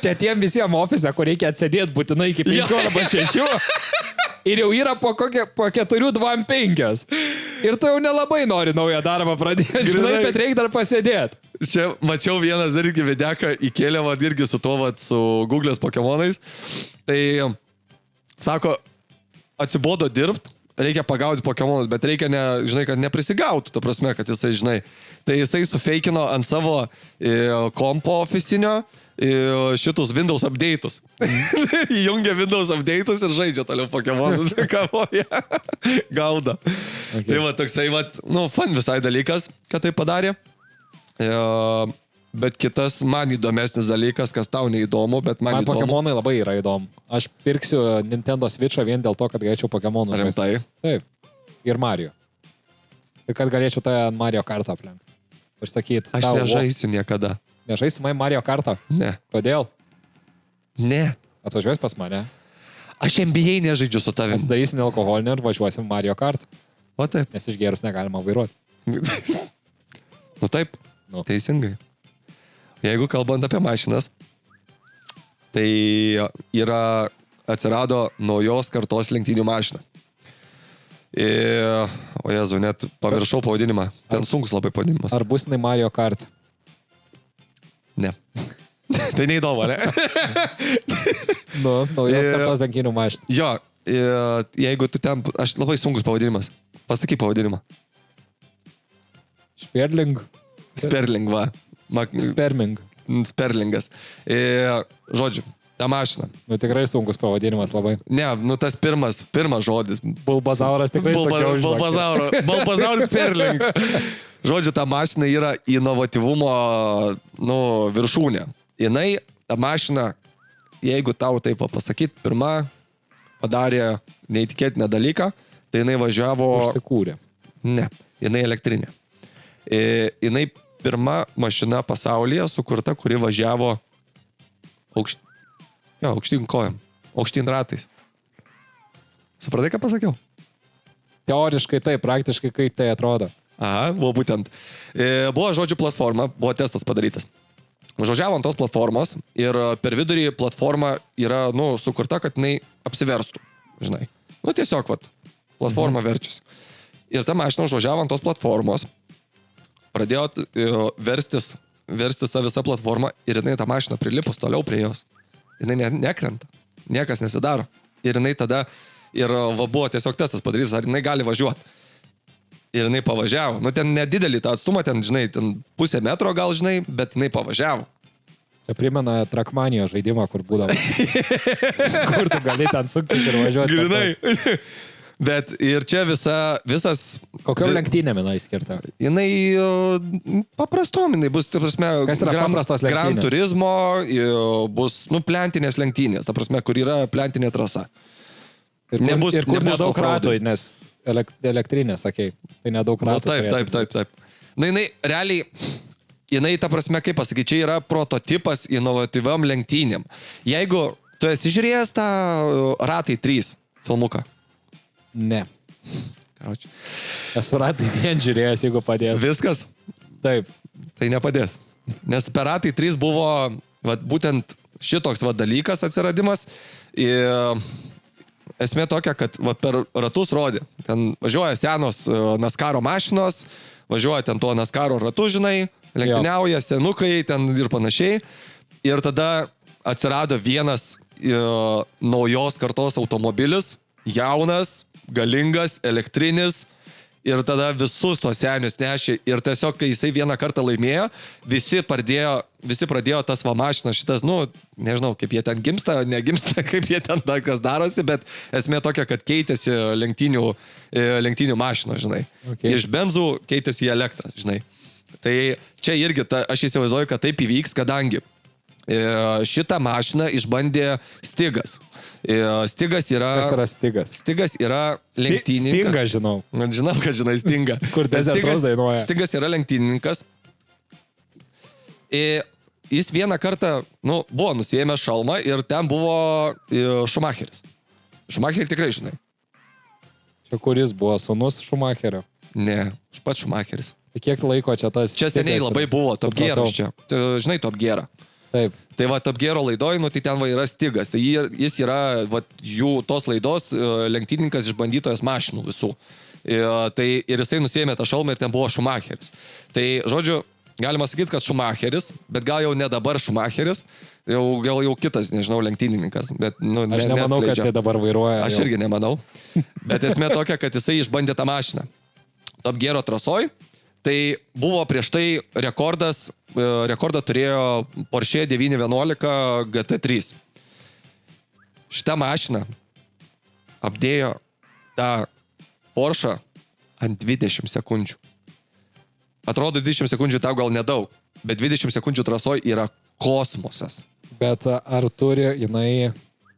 čia tiem visiems ofise, kur reikia atsėdėti būtinai iki 5 arba 6. Ir jau yra po 4-2-5. Ir tu jau nelabai nori naują darbą pradėti, žinai, bet reikia dar pasėdėti. Čia mačiau vienas irgi videką įkėlė, va, irgi su tuo, va, su Google'as Pokemonais. Tai, sako, atsibodo dirbti. Reikia pagauti Pokemonus, bet reikia, žinai, kad neprisigautų, ta prasme, kad jisai, žinai, tai jisai sufeikino ant savo kompo ofisinio šitus Windows update'us. Įjungia Windows update'us ir žaidžia toliau Pokemonus, kavoja, gauda. Okay. Tai va, toksai, va, nu, fun visai dalykas, kad tai padarė. Bet kitas man įdomesnis dalykas, kas tau neįdomu, bet man įdomu. Pokemonai labai yra įdomu. Aš pirksiu Nintendo Switch'ą vien dėl to, kad galėčiau Pokemonus. Rimtai? Taip. Ir Mario. Ir kad galėčiau tą Mario Kartą aplenkti. Ir sakyti, aš nežaisiu niekada. Nežaisi man Mario Kartą? Ne. Kodėl? Ne. Atvažiuosi pas mane. Aš NBA nežaidžiu su tavimi. Pasidarysim alkoholinį ir važiuosim Mario Kartą. O taip. Nes išgėrus negalima vairuoti. Nu taip. Nu. Teisingai. Jeigu kalbant apie mašinas, tai atsirado naujos kartos lenktynių mašina. O Jezu, net pamiršau pavadinimą. Ten sunkus labai pavadinimas. Ar bus jinai Mario Kart? Ne. Tai neįdomu, ne? Nu, naujos kartos lenktynių mašina. Jo, jeigu tu ten... Aš labai sunkus pavadinimas. Pasakyk pavadinimą. Sperling, va. Sperlingas. Žodžiu, ta mašina. Nu, tikrai sunkus pavadinimas labai. Ne, nu tas pirmas žodis. Bulbazauras tikrai Bulbazauras Sperling. Žodžiu, ta mašina yra inovatyvumo, nu, viršūnė. Jinai, ta mašina, jeigu tau taip pasakyt, pirma padarė neįtikėtiną dalyką, tai jinai važiavo... Užsikūrė. Ne, jinai elektrinė. Jinai pirma mašina pasaulyje sukurta, kuri važiavo aukštyn kojom, aukštyn ratais. Supratai, ką pasakiau? Teoriškai tai, praktiškai kaip tai atrodo. Aha, buvo būtent. Buvo, žodžiu, platforma, buvo testas padarytas. Važiavo ant tos platformos ir per vidurį platforma yra, nu, sukurta, kad jinai apsiverstų, žinai. Nu, tiesiog, vat, platforma verčiasi. Ir ta mašina užvažiavo ant tos platformos, pradėjo verstis ta visa platforma ir jinai tą mašiną prilipus toliau prie jos. Jinai nekrenta, niekas nesidaro. Ir jinai tada, ir va, buvo tiesiog testas padarytas, ar jinai gali važiuoti. Ir jinai pavažiavo. Nu, ten nedidelį tą atstumą, ten, žinai, ten pusę metro gal, žinai, bet jinai pavažiavo. Čia primena Trackmania žaidimą, kur būdavo. Kur tu gali ten sukti ir važiuoti. Grinai. Bet ir čia visas... Kokiom lenktynėm jinai skirta? Jinai paprastom, jinai bus, ta prasme, kas yra paprastos lenktynės? Gran Turismo, bus, plentinės lenktynės, ta prasme, kur yra plentinė trasa. Ir kur nedaug ratų, nes elektrinė, sakei, tai nedaug ratų. Taip. Na, jinai realiai, ta prasme, kaip pasakyti, čia yra prototipas inovatyviam lenktynėm. Jeigu tu esi žiūrėjęs tą Ratai 3 filmuką? Ne. Kaučiu. Esu Ratai vien žiūrėjęs, jeigu padės. Viskas? Taip. Tai nepadės. Nes per Ratai 3 buvo būtent šitoks dalykas atsiradimas. Ir esmė tokia, kad per ratus rodė. Ten važiuoja senos NASCAR'o mašinos, važiuoja ten tuo NASCAR'o ratu, žinai, lenktyniauja senukai ten ir panašiai. Ir tada atsirado vienas naujos kartos automobilis, jaunas, galingas, elektrinis. Ir tada visus tos senius nešė. Ir tiesiog, kai jisai vieną kartą laimėjo, visi pradėjo tas mašinas šitas, nežinau, kaip jie ten gimsta, negimsta, kaip jie ten kas darosi, bet esmė tokia, kad keitėsi lenktynių mašinos, žinai. Okay. Iš benzų keitėsi į elektrą, žinai. Tai čia irgi, aš įsivaizduoju, kad taip įvyks, kadangi šitą mašiną išbandė Stigas. Stigas yra... Kas yra Stigas? Stigas yra lenktynininkas. Stingą žinau. Žinau, kad žinai Stingą. Kur Desertros dainuoja. Stigas yra lenktynininkas. Jis vieną kartą, buvo nusiėmęs šalmą ir ten buvo Schumacheris. Schumacherį tikrai žinai. Čia kuris buvo, sūnus Schumacherio? Ne, pats Schumacheris. Tai kiek laiko čia tas... Čia seniai labai buvo Top Gearas čia. Žinai Top Gearą. Taip. Tai Top Gearo laidoj, tai ten yra Stigas. Tai jis yra jų tos laidos lenktynininkas išbandytojas mašinų visų. Ir jisai nusiėmė tą šalmą ir ten buvo Schumacheris. Tai, žodžiu, galima sakyti, kad Schumacheris, bet gal jau ne dabar Schumacheris, gal jau kitas, nežinau, lenktynininkas. Bet, aš nemanau, kad jisai dabar vairuoja. Aš irgi nemanau. Bet esmė tokia, kad jisai išbandė tą mašiną. Top Gearo trasoj. Tai buvo prieš tai rekordą turėjo Porsche 911 GT3. Šitą mašiną apdėjo tą Porsche ant 20 sekundžių. Atrodo, 20 sekundžių tau gal nedaug, bet 20 sekundžių trasoj yra kosmosas. Bet ar turi jinai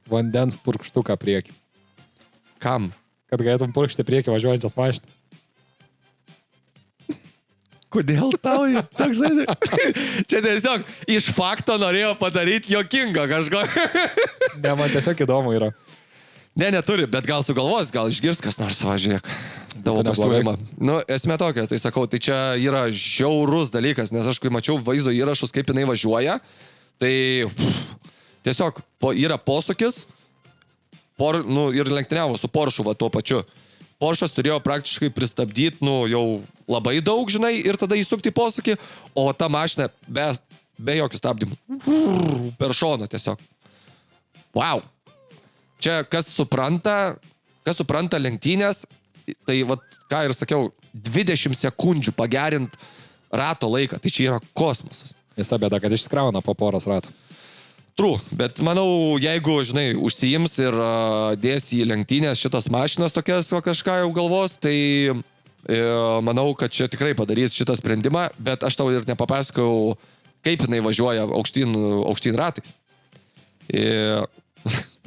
vandens purkštuką priekį? Kam? Kad galėtum purkšti priekį važiuojančias mašinas. Kodėl tau toksai? Čia tiesiog iš fakto norėjo padaryti jokingą kažko. Ne, man tiesiog įdomu yra. Ne, neturi, bet gal sugalvos, gal išgirs kas nors, važiuok. Tavo pasiūlymą. Esmė tokia, tai sakau, tai čia yra žiaurus dalykas, nes aš kai mačiau vaizdo įrašus, kaip jinai važiuoja, tai tiesiog yra posūkis ir lenktyniavo su Porsche tuo pačiu. Porsche'as turėjo praktiškai pristabdyti, jau labai daug, žinai, ir tada įsukti posūkį, o ta mašina be jokių stabdymų. Per šoną tiesiog. Wow. Čia kas supranta lenktynės, tai ką ir sakiau, 20 sekundžių pagerint rato laiką, tai čia yra kosmosas. Visa bėda, kad išskrauna po poros ratų. True, bet manau, jeigu, žinai, užsiims ir dės į lenktynės šitas mašinas tokias kažką jau galvos, tai manau, kad čia tikrai padarys šitą sprendimą, bet aš tau ir nepapasakau, kaip jinai važiuoja aukštyn ratais.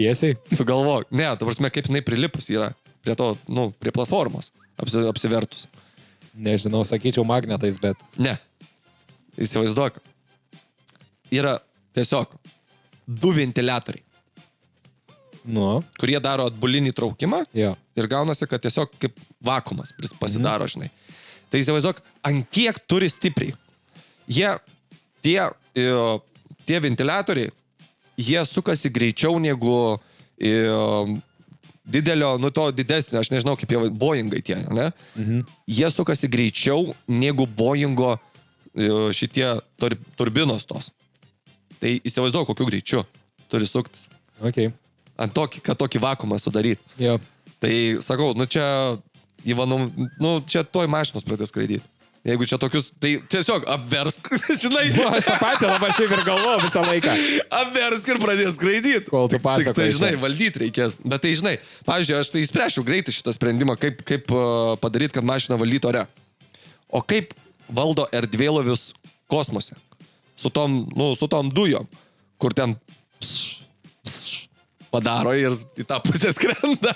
Tiesiai? Sugalvok. Ne, ta prasme, kaip jinai prilipus yra prie to, prie platformos apsivertus. Nežinau, sakyčiau magnetais, bet... Ne. Įsivaizduok. Yra tiesiog 2 ventiliatoriai. Kurie daro atbulinį traukimą ir gaunasi, kad tiesiog kaip vakuumas pasidaro, žinai. Tai įsivaizduok, ant kiek turi stipriai. Tie ventiliatoriai, jie sukasi greičiau negu didelio, to didesnio, aš nežinau kaip jie, Boeingai tie, ne? Jie sukasi greičiau negu Boeingo šitie turbinos tos. Tai įsivaizduoju, kokiu greičiu turi suktis. Okay. Kad tokį vakuumą sudaryti. Yep. Tai sakau, čia čia toj mašinos pradės skraidyti. Jeigu čia tokius, tai tiesiog apversk, žinai. Aš tą patį labai šiaip ir galvoju visą laiką. Apversk ir pradės skraidyti. Kol tu pasakoji. Tik tai, žinai, valdyti reikės. Bet tai, žinai, pavyzdžiui, aš tai įspręšiu greitai šitą sprendimą, kaip padaryti, kad mašiną valdytų ore. O kaip valdo erdvėlovius kosmose? Su tom dujom, kur ten padaro ir į tą pusę skrenda.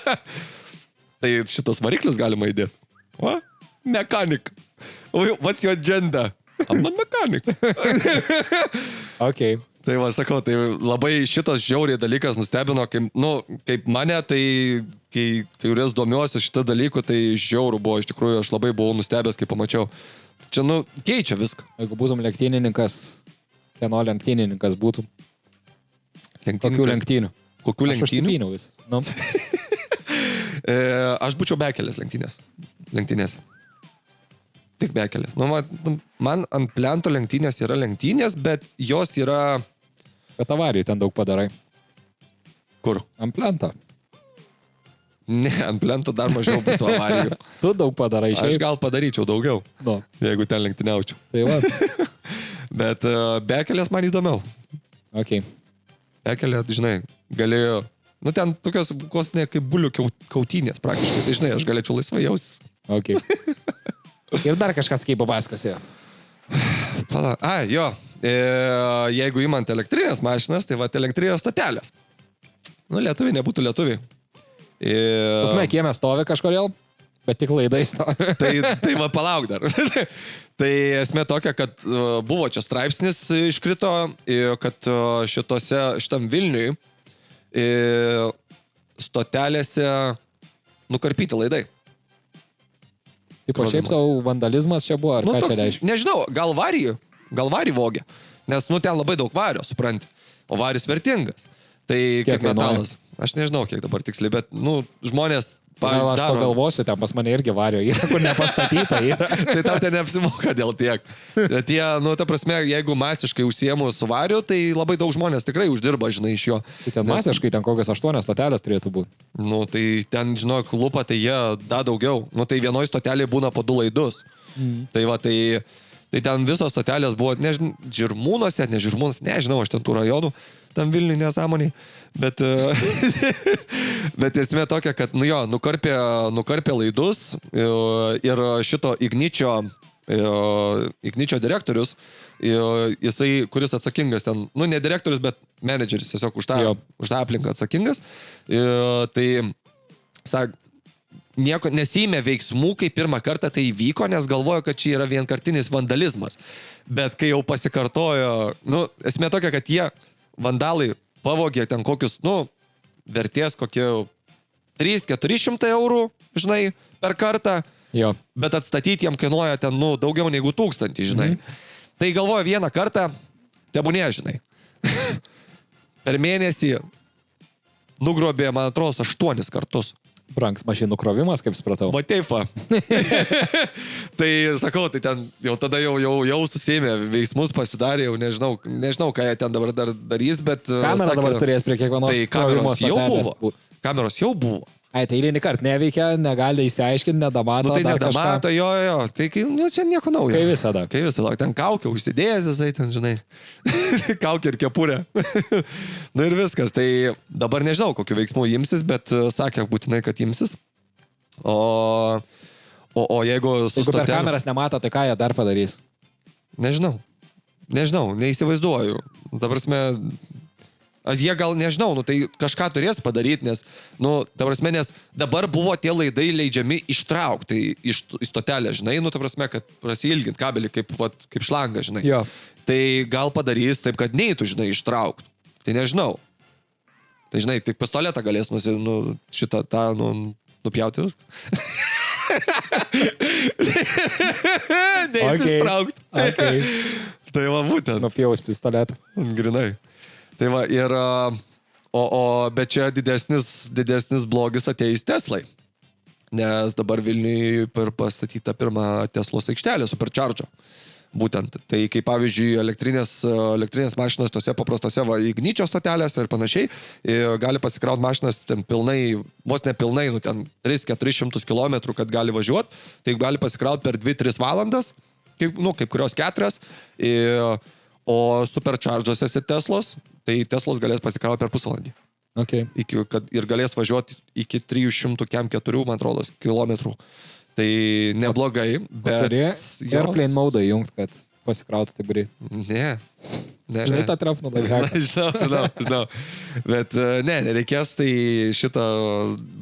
Tai šitas variklis galima įdėti. Va? Mechanic. What's your gender? I'm not mechanic. Okay. Tai va, sakau, tai labai šitas žiauriai dalykas nustebino, kaip mane, tai kai kurias domiuosi šitą dalykų, tai žiaurų buvo, iš tikrųjų, aš labai buvau nustebęs, kai pamačiau. Čia, keičia viską. Jeigu būtum lenktynininkas, kieno lenktynininkas būtum? Kokių lenktynių? Kokių lenktynių? Aš užsipyniau vis. Nu. Aš būčiau bekelės lenktynės. Tik bekelės. Man ant plento lenktynės yra lenktynės, bet jos yra... Bet avarijų ten daug padarai. Kur? Ant plento. Ne, ant plento dar mažiau būtų avarijų. Tu daug padarai šiaip. Aš gal padaryčiau daugiau, jeigu ten lenktyniaučiau. Tai va. Bet bekelės man įdomiau. Okay. Bekelė, žinai, galėjo... ten tokios, ne, kaip bulių kautynės praktiškai. Tai, žinai, aš galėčiau laisvai jausis. Okay. Ir dar kažkas kaip papasakosi. Jo. Jeigu imant elektrinės mašinas, tai va, elektrinės stotelės. Lietuviai nebūtų lietuviai. Pasme, kieme stovi kažkodėl, bet tik laidai stovi. Tai va, palauk dar. Tai esmė tokia, kad buvo čia straipsnis iškrito, kad šitam Vilniui stotelėse nukarpyti laidai. Tipo, šiaip savo vandalizmas čia buvo, ar ką čia reiškia? Nežinau, gal varį vogė, nes ten labai daug vario, supranti, o varis vertingas. Tai kiek metalas, aš nežinau, kiek dabar tiksliai, bet, žmonės Aš pagalvosiu, ten pas mane irgi vario yra, kur nepastatyta yra. Tai tau ten neapsimoka dėl tiek. Tie, ta prasme, jeigu masiškai užsiemu su variu, tai labai daug žmonės tikrai uždirba, žinai, iš jo. Tai ten masiškai ten kokios 8 stotelės turėtų būti. Tai ten, žinok, lupa, tai jie da daugiau. Tai vienoj stotelėje būna po 2 laidus. Tai va, tai ten visos stotelės buvo, Žirmūnuose, nežinau, aš ten tų rajonų, tam Vilniui nesąmoniai. Bet esmė tokia, kad, nukarpė laidus ir šito Igničio direktorius, jisai, kuris atsakingas ten, ne direktorius, bet menedžeris, tiesiog už tą aplinką atsakingas, tai, nieko nesėmė veiksmų, kai pirmą kartą tai įvyko, nes galvojo, kad čia yra vienkartinis vandalizmas. Bet kai jau pasikartojo, esmė tokia, kad jie vandalai pavogė ten kokius, vertės kokie 300-400 eurų, žinai, per kartą, bet atstatyti jam kainuoja ten, daugiau negu 1000, žinai. Tai galvoja vieną kartą, tebūnė, žinai. Per mėnesį nugrobė, man atrodo, 8 kartus. Brangs mašinų krovimas, kaip supratau. Mateifa. Tai sakau, tai ten jau tada jau susėmė veiksmus, pasidarė, jau nežinau, ką jie ten dabar darys, bet... Kamera dabar turės prie kiekvienos krovimo stotelės. Kameros jau buvo. Tai eilinį kartą neveikia, negali įsiaiškinti, nedamato. Tai nedamato, jo. Tai čia nieko naujo. Kai visada. Ten kaukė užsidėjęs, jisai ten, žinai. Kaukė ir kepurė. Ir viskas. Tai dabar nežinau, kokiu veiksmu imsis, bet sakė būtinai, kad imsis. O jeigu su jeigu per kameras nemato, tai ką jie dar padarys? Nežinau, neįsivaizduoju. Dabar jie gal, nežinau, tai kažką turės padaryti, nes, nes dabar buvo tie laidai leidžiami ištraukti iš stotelę, žinai, kad prasilgint kabelį kaip šlangą, žinai. Jo. Tai gal padarys taip, kad neįtų, žinai, ištraukti. Tai nežinau. Tai, žinai, tik pistoletą galės nupjauti viską. Neįsitraukti. Okay. Tai va būtent. Nupjaus pistoletą. Grinai. Tai va, bet čia didesnis blogis ateis Teslai. Nes dabar Vilniui pastatyta pirma Teslos aikštelė Supercharger. Būtent. Tai kaip pavyzdžiui elektrinės mašinos tose paprastose igničio stotelėse ir panašiai, gali pasikrauti mašinas ten pilnai, vos nepilnai, ten 300-400 km, kad gali važiuoti, tai gali pasikrauti per 2-3 valandas, kaip kurios 4, o supercharge'ose Teslos, tai Teslos galės pasikrauti per pusvalandį. Okay. Ir galės važiuoti iki 304, man atrodo, kilometrų. Tai neblogai, bet... Turi airplane mode įjungti, kad pasikrautų taip greit. Ne. Žinai, tą trapnų laiveką. Žinau. Bet nereikės tai šitą,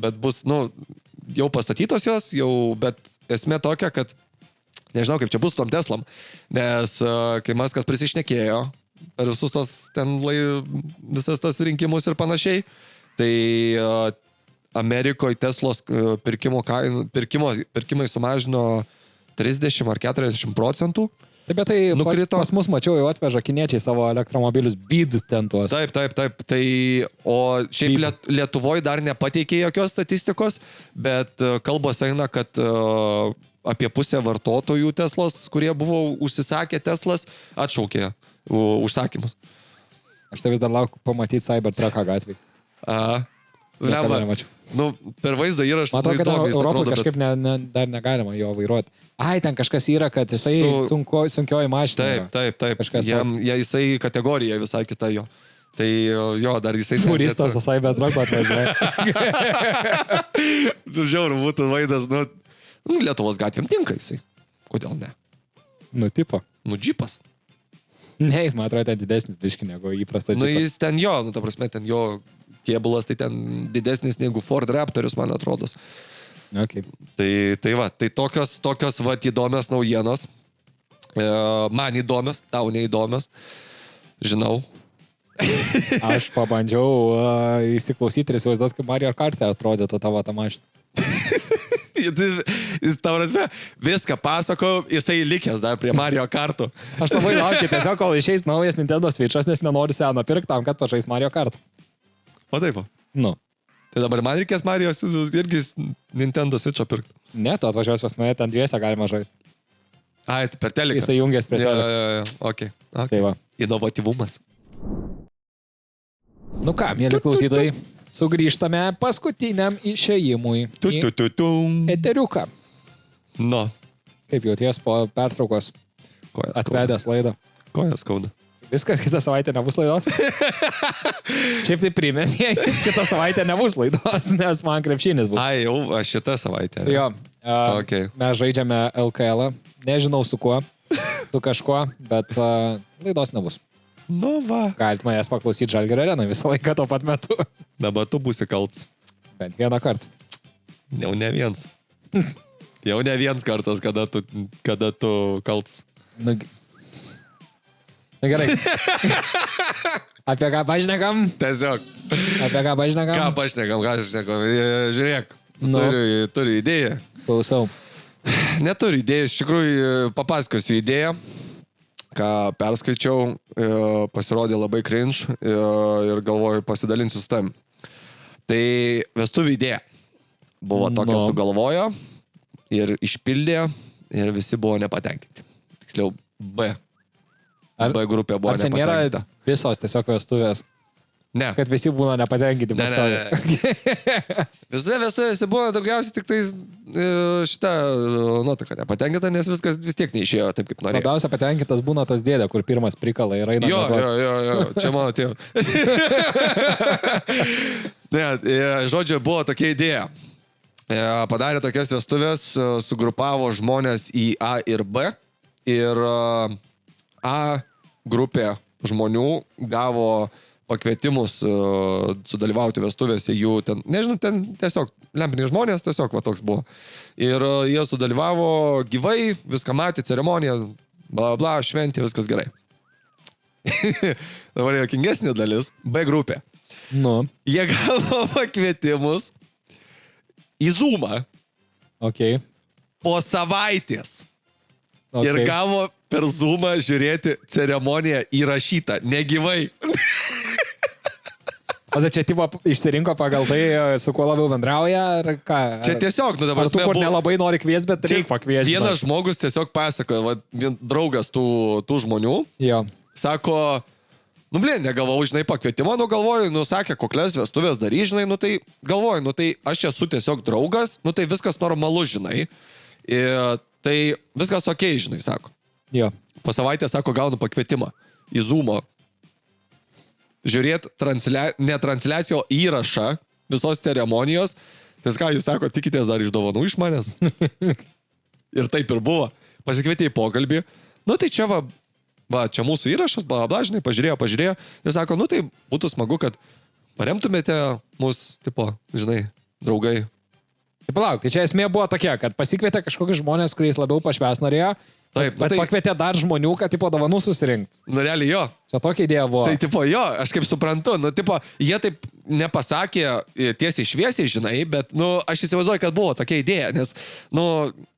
bet bus, jau pastatytos jos, bet esmė tokia, kad nežinau, kaip čia bus tom Teslom, nes kai Maskas prisišnekėjo per visus tos visas tas rinkimus ir panašiai, tai Amerikoje Teslos pirkimai sumažino 30 ar 40%. Taip, bet tai nukrito. Pas mus mačiau, jau atveža kiniečiai savo elektromobilius BYD ten tuos. Taip. Tai, o šiaip Lietuvoje dar nepateikė jokios statistikos, bet kalbos eina, kad apie pusę vartotojų Teslos, kurie buvo užsisakę Teslas, atšaukė užsakymus. Aš tai vis dar laukiu pamatyti Cybertrucką gatvėje. Per vaizdą įrašą. Matau, kad Europoje kažkaip dar negalima jo vairuoti. Ten kažkas yra, kad jisai sunkioji mašina. Taip. Jisai kategorija visai kita jo. Tai jo, dar jisai... Furistas su Cybertrucku atvažiuoja. Žiauru būtų vaizdas, Lietuvos gatvėm tinka jisai. Kodėl ne? Tipo. Džipas. Ne, jis, man atrodo, ten didesnis biški negu įprasta džipas. Jis ten jo, ta prasme, ten jo kėbulas, tai ten didesnis negu Ford Raptorius, man atrodo. Okay. Tai tokios įdomios naujienos. Man įdomios, tau neįdomios. Žinau. Aš pabandžiau įsiklausyti ir įsivaizduoti, kaip Mario Kart'e atrodytų tavo tą mašiną. Jis, ta prasme, viską pasako, jisai likęs dar prie Mario Karto. Aš labai laukiu, tiesiog kol išeis naujas Nintendo Switch'as, nes nenoriu seną pirkti tam, kad pažais Mario Kart. O taip. Tai dabar man reikės Mario irgi Nintendo Switch'ą pirkti. Ne, tu atvažiuos pas mane, ten dviese galima žaisti. Tai per teleką. Jisai jungės prie teleką. Okay. Tai va. Inovatyvumas. Ką, mėly klausytojai, sugrįžtame paskutiniam išėjimui į eteriuką. Kaip jauties po pertraukos atvedęs laidą? Kojas skauda. Viskas, kitą savaitę nebus laidos. Šiaip tai primenė, kitą savaitę nebus laidos, nes man krepšinis bus. Jau šitą savaitę. Jo, mes žaidžiame LKL, nežinau su kuo, su kažkuo, bet laidos nebus. Galite manęs paklausyti Žalgirio arenai visą laiką tuo pat metu. Dabar tu būsi kalts. Bent vieną kartą. Jau ne viens. Jau ne viens kartas, kada tu kalts. Gerai. Apie ką pašnekam? Tiesiog. Apie ką pašnekam? Ką pašnekam. Žiūrėk, turi idėją. Klausau. Neturiu idėjų, iš tikrųjų papasakosiu idėją, ką perskaičiau, pasirodė labai cringe ir galvoju pasidalinsiu su tam. Tai vestuvių idėja buvo tokia sugalvojo ir išpildė ir visi buvo nepatenkinti. Tiksliau B grupė buvo nepatenkinta. Ar čia nėra visos tiesiog vestuvės? Ne. Kad visi būna nepatenkinti pastovi. Visose vestuvėse buvo daugiausiai tik tai šitą nuotaką nepatenkinta, nes viskas vis tiek neišėjo taip, kaip norėjo. Labiausia patenkintas būna tas dėdė, kur pirmas prikala ir eina. Jo, čia mano tėvas. Žodžiu, buvo tokia idėja. Padarė tokias vestuvės, sugrupavo žmonės į A ir B ir A grupė žmonių gavo pakvietimus sudalyvauti vestuvėse, jų ten, nežinau, ten tiesiog lempiniai žmonės, tiesiog va toks buvo. Ir jie sudalyvavo gyvai, viską matė, ceremoniją, bla bla, šventė, viskas gerai. Dabar juokingesnė dalis, B grupė. Jie gavo pakvietimus į Zoomą. Po savaitės. Ir gavo per Zoomą žiūrėti ceremoniją įrašytą, negyvai. O tai čia tipo išsirinko pagal tai, su kuo labiau bendrauja, ar ką? Čia tiesiog, nu dabar... Ar tu kur nelabai nori kvies, bet reikia pakviesti. Vienas žmogus tiesiog pasakoja, va, draugas tų žmonių, jo. Sako, nu blin, negalvau, žinai, pakvietimo, nu galvoju, nu sakė, kokias vestuvės darys, žinai, nu tai galvoju, nu tai aš esu tiesiog draugas, nu tai viskas normalu, žinai. Ir tai viskas okei, žinai, sako. Jo. Po savaitę, sako, gaunu pakvietimą į Zoom'o. Žiūrėt ne transliacijo įrašą visos ceremonijos. Tai ką jūs sako, tikitės dar iš dovanų iš manęs? Ir taip ir buvo. Pasikvietė į pokalbį. Nu tai čia va, čia mūsų įrašas, žinai, pažiūrėjo. Ir sako, nu tai būtų smagu, kad paremtumėte mus, tipo, žinai, draugai. Tai palauk, tai čia esmė buvo tokia, kad pasikvietė kažkokius žmonės, kuriais labiau pašvęs norėjo. Taip, bet pakvietė dar žmonių, kad, tipo, dovanų susirinkti. Nu, realiai jo. Čia tokia idėja buvo. Tai, tipo, jo, aš kaip suprantu, nu, tipo, jie taip nepasakė tiesiai šviesiai, žinai, bet, nu, aš įsivaizduoju, kad buvo tokia idėja, nes, nu,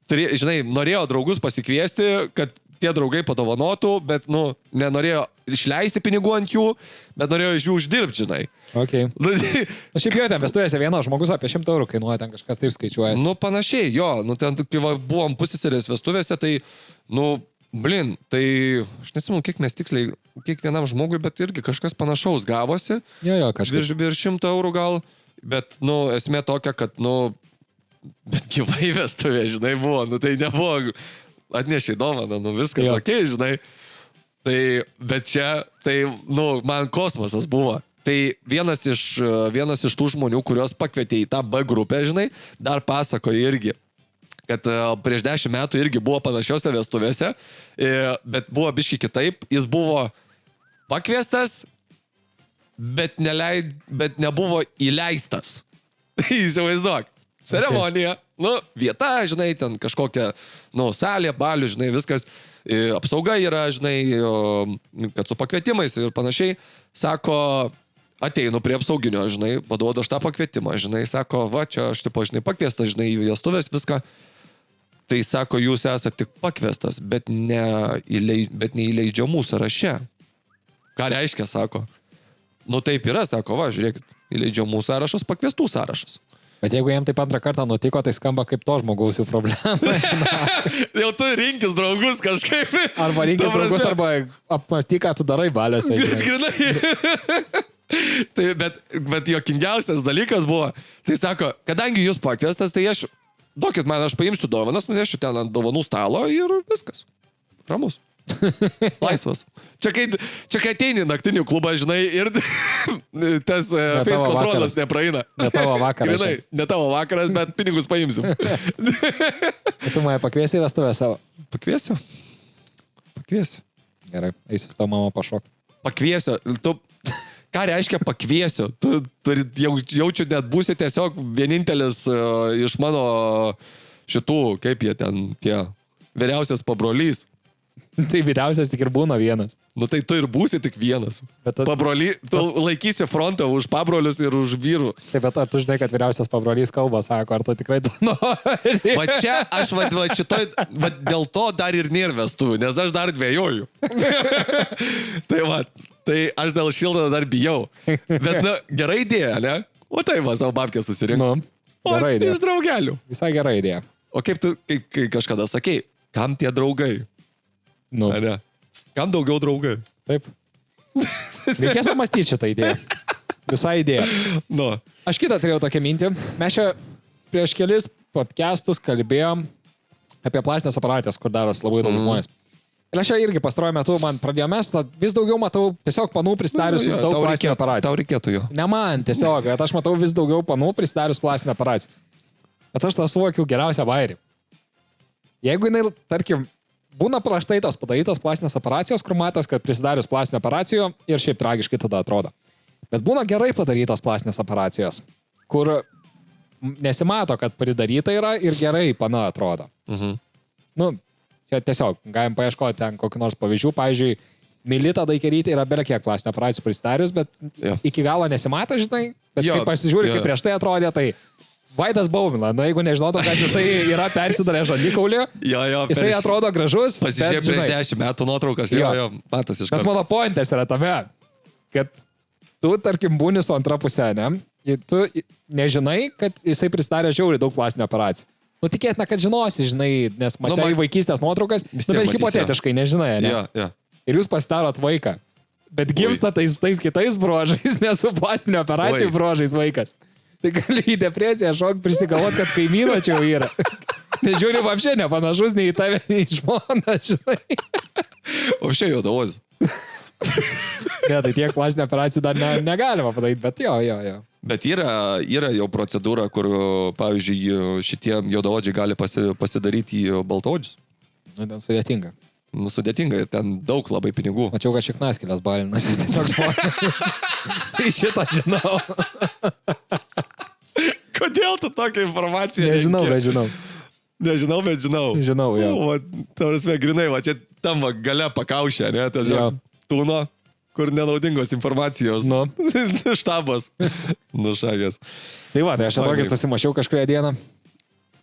žinai, norėjo draugus pasikviesti, kad tie draugai padovanotų, bet, nu, nenorėjo išleisti pinigų ant jų, bet norėjo iš jų uždirbti, žinai. Okay. Aš šiaip jau ten vestuvėse vienas žmogus apie 100 eurų kainuoja, ten kažkas taip skaičiuoja. Nu, panašiai, jo, nu, ten, kai buvom pusseserės vestuvėse, tai, nu, blin, tai, aš nesimenu, kiek mes tiksliai, kiekvienam žmogui, bet irgi kažkas panašaus gavosi. Jo, kažkas. Virš 100 eurų gal, bet, nu, esmė tokia, kad, nu, bet gyvai vestuvė, žinai, buvo, nu, tai nebuvo, atnešė dovaną, nu, viskas okei, žinai. Tai, bet čia, tai, nu, man kosmosas buvo. Tai vienas iš tų žmonių, kuriuos pakvietė į tą B grupę, žinai, dar pasakojo irgi, kad prieš 10 metų irgi buvo panašiose vestuvėse, bet buvo biški kitaip, jis buvo pakviestas, bet nebuvo įleistas. Įsivaizduok, ceremonija, nu, vieta, žinai, ten kažkokia, nu, salė, balių, žinai, viskas, apsauga yra, žinai, kad su pakvietimais ir panašiai, sako, ateinu prie apsauginio, žinai, paduodu aš tą pakvietimą, žinai, sako, va, čia aš tipo, žinai, pakviestas, žinai, į vestuvės viską. Tai sako, jūs esate tik pakviestas, bet neįleidžiamų sąraše. Ką reiškia, sako? Nu taip yra, sako, va, žiūrėkit, įleidžiamų sąrašas, pakviestų sąrašas. Bet jeigu jam taip antrą kartą nutiko, tai skamba kaip to žmogaus jų problema. Jau tu rinkis draugus kažkaip. Arba rinkis draugus, arba apmastyk, ką tu darai baliuose. Grinai. Tai, bet jokingiausias dalykas buvo, tai sako, kadangi jūs pakviestas, tai duokit man, aš paimsiu dovanas, nunešiu ten ant dovanų stalo ir viskas. Ramus. Laisvas. Čia kai ateini naktinį klubą, žinai, ir tas face kontrolas nepraeina. Ne tavo vakaras. Grinai, ne tavo vakaras, bet pinigus paimsim. Tu mane pakviesi į vestuvę savo? Pakviesiu. Gerai, eisiu su tavo mama pašok. Pakviesiu. Ką reiškia pakviesiu? Tu jaučiu, net būsi tiesiog vienintelis iš mano šitų, kaip jie ten, tie vyriausias pabrolys. Tai vyriausias tik ir būna vienas. Nu tai tu ir būsi tik vienas. Tu laikysi frontą už pabrolius ir už vyrų. Taip, bet ar tu žinai, kad vyriausias pabrolys kalba, sako, ar tu tikrai to nori? Va čia aš dėl to dar ir nėra vestuvių, nes aš dar dvejoju. Tai aš dėl šildo dar bijau. Bet, nu, gera idėja, ne? O tai va, savo babkę susirinkti. Gera idėja. Iš draugelių. Visai gera idėja. O kaip tu, kai kažkada sakei, kam tie draugai? Nu. Ne? Kam daugiau draugai? Taip. Reikės apmastyti šitą idėją. Visą idėją. Nu. Aš kitą turėjau tokią mintį. Mes čia prieš kelis podcastus kalbėjom apie plastinės aparatės, kur daros labai daug žmonės. Ir aš čia irgi pastaruoju metu man pradėjo mest, vis daugiau matau tiesiog panų prisidarius daug plastinių aparatų. Tau reikėtų jo. Ne man tiesiog, bet aš matau vis daugiau panų prisidarius plastinę aparaciją. Bet aš tą suvokiu geriausią bairį. Jeigu jinai, tarkim, būna praštai tos padarytos plastinės operacijos, kur matas, kad prisidarius plastinę operacijų ir šiaip tragiškai tada atrodo. Bet būna gerai padarytos plastinės operacijos, kur nesimato, kad pridaryta yra ir gerai pana atrodo. Nu, čia tiesiog, galim paieškoti ten kokį nors pavyzdžių. Pavyzdžiui, Milita Daikerytė yra belia kiek plastinę operacijų prisidarius, bet iki galo nesimato, žinai. Bet kai pasižiūri, kaip prieš tai atrodė, tai Vaidas Baumila, nu jeigu nežinotum, kad jisai yra persidarę žandikaulį, jisai atrodo gražus. Pasižiūrėjau prieš 10 metų nuotraukas, jo, matosi iš karto. Bet mano pointas yra tame, kad tu, tarkim, būni su antra pusė, ne? Ir tu nežinai, kad jisai pristarė žiauriai daug plastinių operacijų. Nu, tikėtina, kad žinosi, žinai, nes matai vaikystės nuotraukas, bet hipotetiškai nežinai, ne? Ja. Ir jūs pasidarot vaiką. Bet gimsta tais kitais bruožais, ne su plastinio operacijų bruožais vaikas. Tai gali į depresiją šok prisigalvot, kad kaimyno čia jau yra. Nežiūri, vapšė nepanašus nei į tave, nei į žmoną, žinai. Vapšė jau davos. Ne, tai tiek plastinio operacijų dar negalima padaryti, bet jo. Bet yra jau procedūra, kur, pavyzdžiui, šitie juodaodžiai gali pasidaryti į baltaodžius. Nu, ten sudėtinga. Nu, sudėtinga ir ten daug labai pinigų. Mačiau, kad šiknaskėlės balinasi tiesiog žmonės. Tai šitą žinau. Kodėl tu tokią informaciją? Nežinau, bet žinau. Žinau, jo. Ta prasme, grinai, va čia tam va gale pakaušė, ne? Tiesiog tūno, kur nenaudingos informacijos. Nu. Štabas. Nušagęs. Tai va, tai aš tokį susimašiau kažkurį dieną.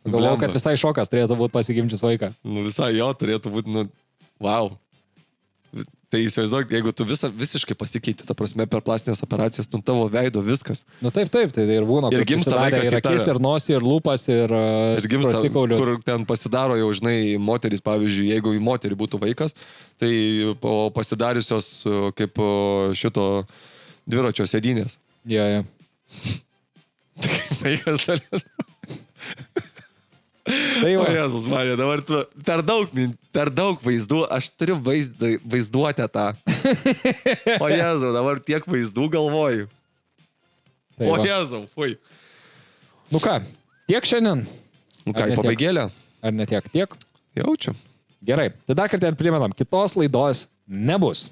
Galvojau, kad visai šokas turėtų būti pasigimčius vaiką. Nu visai jo turėtų būti, nu, wow. Tai įsivaizduok, jeigu tu visiškai pasikeiti, ta prasme, per plastinės operacijas, nu tavo veido viskas. Nu taip, tai ir būna. Ir gimsta vaikas ir akis, ir nosį, ir lūpas, ir skruostikaulius. Kur ten pasidaro jau, žinai, moteris, pavyzdžiui, jeigu į moterį būtų vaikas, tai pasidariusios kaip šito dviračio sėdynės. Jo. Vaikas dar... Tai o Jėzus, Marija, dabar tu per daug vaizdų, aš turiu vaizduotę tą. O Jėzau, dabar tiek vaizdų galvoju. O Jėzau, fui. Nu ką, tiek šiandien? Nu ką, pabaigėlė? Ar ne tiek? Tiek? Jaučiu. Gerai, tai dar kartą primenam, kitos laidos nebus.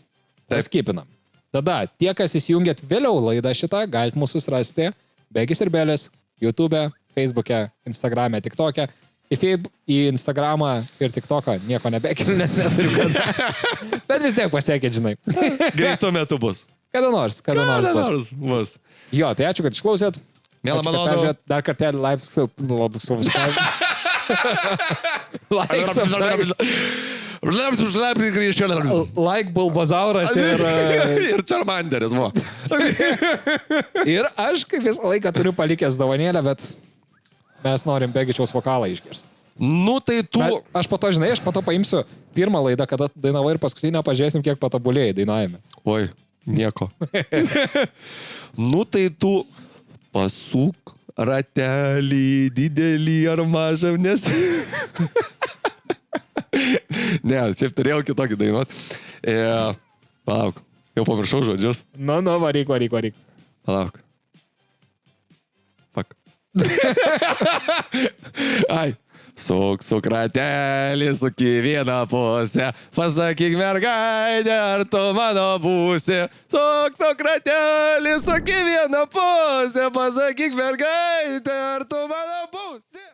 Skipinam. Tada tie, kas įsijungėt vėliau laidą šitą, galite mūsų susirasti Begis ir Belis, YouTube'e, Facebook'e, Instagram'e, TikTok'e. Į Instagramą ir TikToką nieko nebekeliu, nes neturiu kada. Bet vis tiek pasiekit, žinai. Greitu metu bus. Kada nors bus. Jo, tai ačiū, kad išklausėt. Mėla malonu. Dar kartelį like Bulbazauras ir Charmanderis, vo. Ir aš kaip visą laiką turiu palikęs dovanėlę, bet mes norim Begičiaus vokalą išgirsti. Nu tai tu... Bet aš po to, žinai, paimsiu pirmą laidą, kada dainavai ir paskutinę pažiūrėsim, kiek patobulėjai dainavime. Oi, nieko. Nu tai tu pasuk ratelį didelį ar mažą, nes... Ne, šiaip turėjau kitokį dainuot. Palauk, jau pamiršau žodžius. Nu, varyk. Palauk. Fuck. Ai. Suk ratelį, suk į vieną pusę. Pasakyk mergaitė, ar tu mano būsi. Suk ratelį, suk į vieną pusę. Pasakyk mergaitė, ar tu mano būsi.